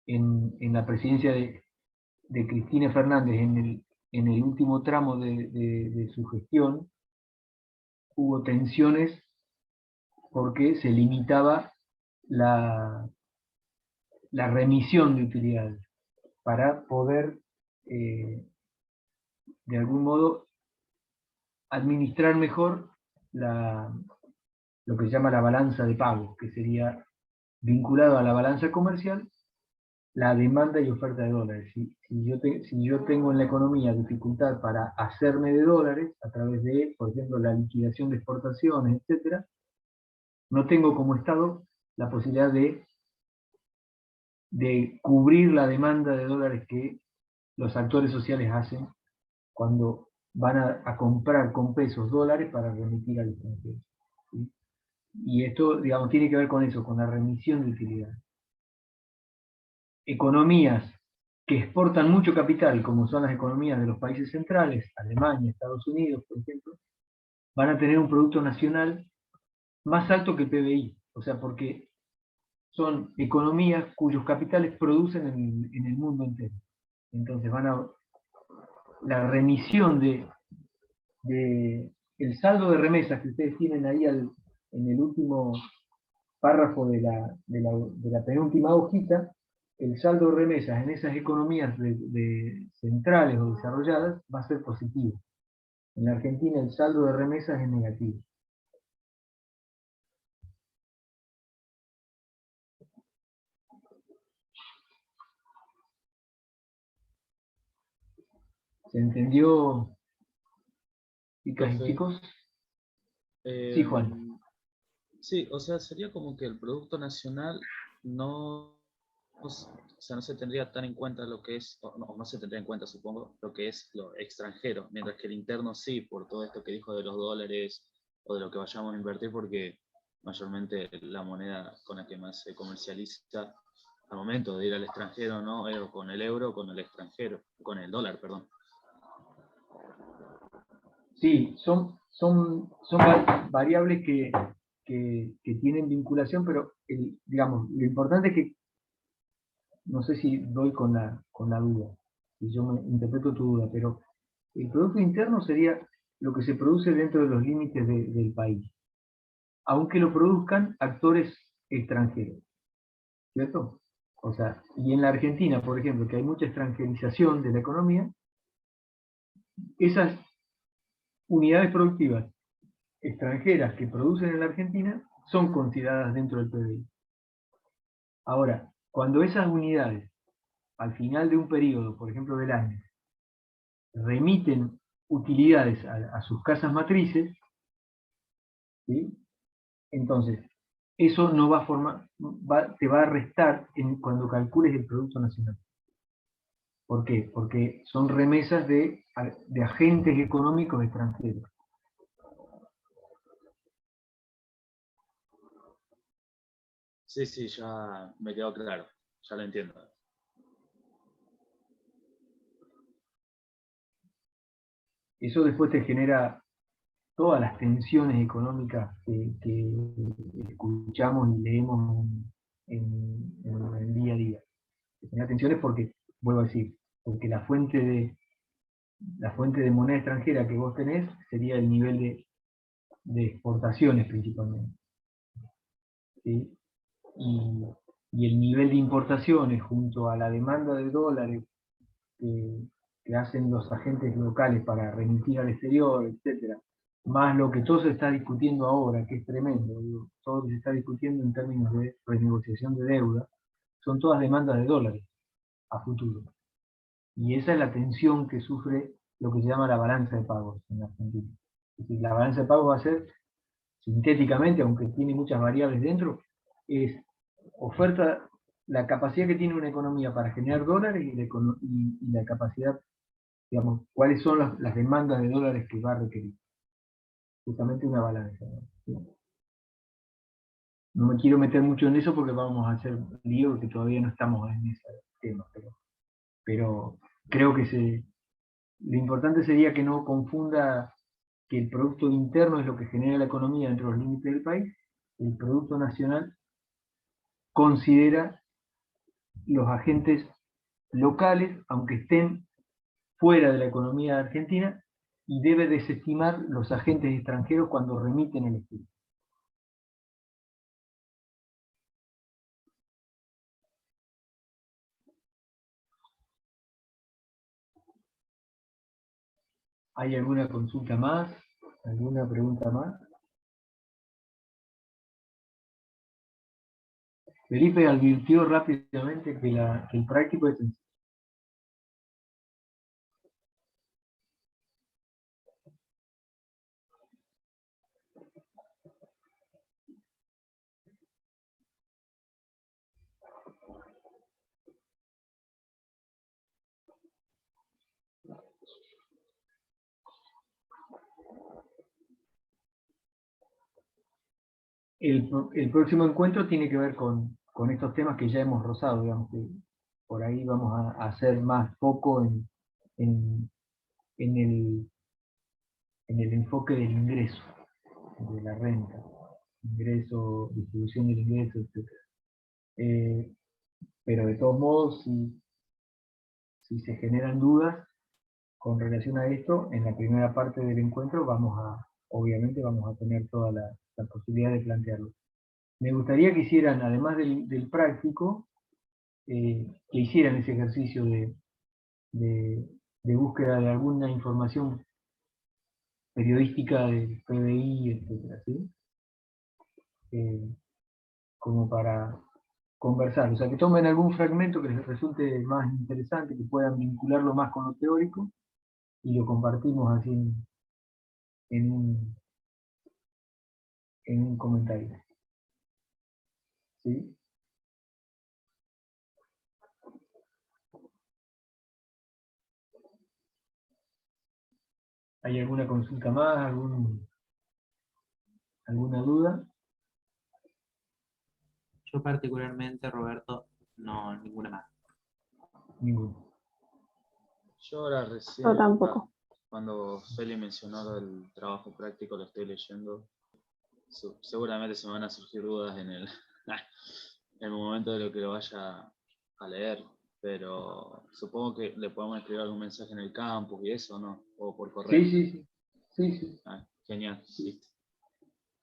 en la presidencia de Cristina Fernández, en el último tramo de su gestión, hubo tensiones porque se limitaba la remisión de utilidades para poder, de algún modo, administrar mejor lo que se llama la balanza de pagos, que sería vinculado a la balanza comercial, la demanda y oferta de dólares. Si yo tengo en la economía dificultad para hacerme de dólares, a través de, por ejemplo, la liquidación de exportaciones, etc., no tengo como Estado la posibilidad de cubrir la demanda de dólares que los actores sociales hacen cuando van a comprar con pesos dólares para remitir al extranjero. ¿Sí? Y esto, digamos, tiene que ver con eso, con la remisión de utilidades. Economías que exportan mucho capital, como son las economías de los países centrales, Alemania, Estados Unidos, por ejemplo, van a tener un Producto Nacional más alto que el PBI, o sea, porque son economías cuyos capitales producen en el mundo entero. Entonces la remisión el saldo de remesas que ustedes tienen ahí en el último párrafo de la penúltima hojita, el saldo de remesas en esas economías centrales o desarrolladas va a ser positivo. En la Argentina el saldo de remesas es negativo. ¿Se entendió, chicas y chicos? Sí, Juan. Sí, o sea, sería como que el Producto Nacional o sea, no se tendría tan en cuenta lo que es, o no se tendría en cuenta, supongo, lo que es lo extranjero, mientras que el interno sí, por todo esto que dijo de los dólares o de lo que vayamos a invertir, porque mayormente la moneda con la que más se comercializa al momento de ir al extranjero, ¿no? Es con el euro o con el extranjero, con el dólar, perdón. Sí, son variables que que tienen vinculación, pero digamos, lo importante es que, no sé si doy con la duda, si yo me interpreto tu duda, pero el Producto Interno sería lo que se produce dentro de los límites del país, aunque lo produzcan actores extranjeros, ¿cierto? O sea, y en la Argentina, por ejemplo, que hay mucha extranjerización de la economía, esas unidades productivas extranjeras que producen en la Argentina son consideradas dentro del PBI. Ahora, cuando esas unidades, al final de un periodo, por ejemplo del año, remiten utilidades a sus casas matrices, ¿sí? Entonces, eso no va a formar, te va a restar cuando calcules el Producto Nacional. ¿Por qué? Porque son remesas de agentes económicos extranjeros. Sí, sí, ya me quedó claro, ya lo entiendo. Eso después te genera todas las tensiones económicas que escuchamos y leemos en el día a día. Te genera tensiones porque, vuelvo a decir, porque la fuente de moneda extranjera que vos tenés sería el nivel de exportaciones principalmente, ¿sí? Y el nivel de importaciones junto a la demanda de dólares que, que hacen los agentes locales para remitir al exterior, etcétera, más lo que todo se está discutiendo ahora, que es tremendo, digo, todo lo que se está discutiendo en términos de renegociación de deuda, son todas demandas de dólares a futuro. Y esa es la tensión que sufre lo que se llama la balanza de pagos en Argentina. Es decir, la balanza de pagos va a ser, sintéticamente, aunque tiene muchas variables dentro, es oferta, la capacidad que tiene una economía para generar dólares y la capacidad, digamos, cuáles son las demandas de dólares que va a requerir. Justamente una balanza, ¿no? No me quiero meter mucho en eso porque vamos a hacer lío que todavía no estamos en ese tema, pero creo que lo importante sería que no confunda que el Producto Interno es lo que genera la economía dentro de los límites del país, el Producto Nacional considera los agentes locales, aunque estén fuera de la economía argentina, y debe desestimar los agentes extranjeros cuando remiten el estudio. ¿Hay alguna consulta más? ¿Alguna pregunta más? Felipe advirtió rápidamente que el práctico es sencillo. El próximo encuentro tiene que ver con estos temas que ya hemos rozado, digamos, que por ahí vamos a hacer más foco en, en el, en el enfoque del ingreso, de la renta, ingreso, distribución del ingreso, etc. Pero de todos modos, si se generan dudas con relación a esto, en la primera parte del encuentro obviamente vamos a tener toda la posibilidad de plantearlo. Me gustaría que hicieran, además del práctico, que hicieran ese ejercicio de búsqueda de alguna información periodística del PBI, etcétera, ¿sí? Como para conversar, o sea, que tomen algún fragmento que les resulte más interesante, que puedan vincularlo más con lo teórico, y lo compartimos así en un, en un comentario. ¿Sí? ¿Hay alguna consulta más? ¿Alguna duda? Yo particularmente, Roberto, no, ninguna más. Ninguna. Yo ahora recién, Yo tampoco. cuando Feli mencionó el trabajo práctico, lo estoy leyendo. seguramente se me van a surgir dudas en el, en el momento de lo que lo vaya a leer, pero supongo que le podemos escribir algún mensaje en el campus y eso, ¿no? O por correo. Sí, sí, sí. Sí, sí, Ah, genial, listo.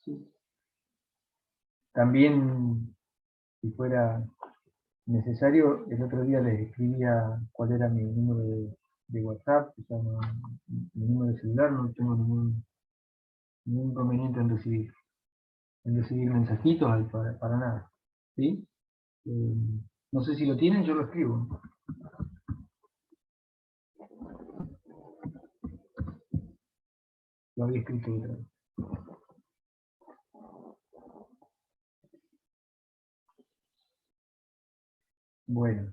sí. También, si fuera necesario, el otro día les escribía cuál era mi número de WhatsApp, o sea, mi número de celular, no tengo ningún inconveniente en recibir mensajitos para nada. ¿Sí? No sé si lo tienen, yo lo escribo. Lo había escrito otra vez. Bueno.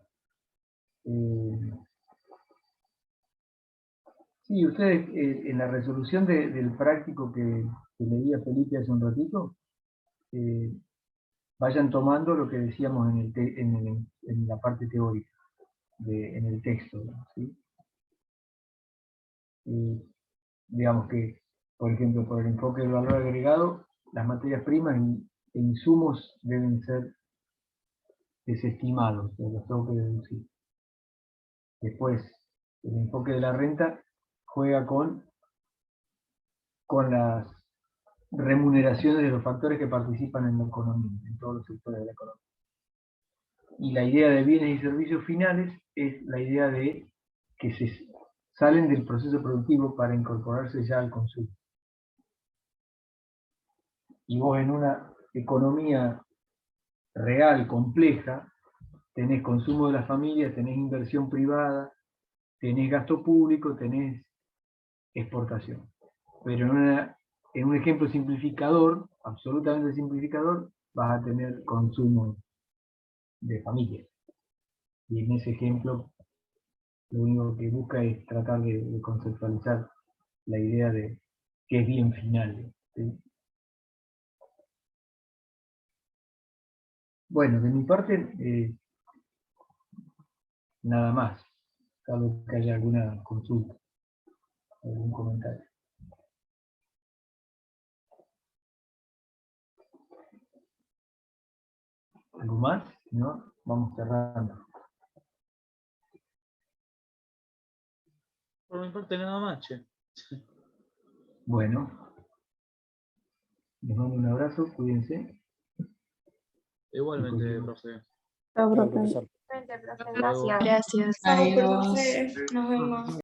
Sí, ustedes en la resolución del práctico que leía Felipe hace un ratito, vayan tomando lo que decíamos en la parte teórica, en el texto, ¿sí? Digamos que, por ejemplo, por el enfoque del valor agregado, las materias primas e insumos deben ser desestimados, los tengo que deducir. Después, el enfoque de la renta juega con las remuneraciones de los factores que participan en la economía, en todos los sectores de la economía. Y la idea de bienes y servicios finales es la idea de que se salen del proceso productivo para incorporarse ya al consumo. Y vos en una economía real, compleja, tenés consumo de las familias, tenés inversión privada, tenés gasto público, tenés exportación. Pero en un ejemplo simplificador, absolutamente simplificador, vas a tener consumo de familias. Y en ese ejemplo, lo único que busca es tratar de conceptualizar la idea de qué es bien final, ¿sí? Bueno, de mi parte, nada más, salvo que haya alguna consulta, algún comentario. ¿Algo más? ¿No? Vamos cerrando. Por mi parte nada más, che. Bueno, les mando un abrazo, cuídense. Igualmente, profe. Chao, Chao, profe. profesor. Hasta luego. Gracias. Chao, Adiós. profe. Nos vemos.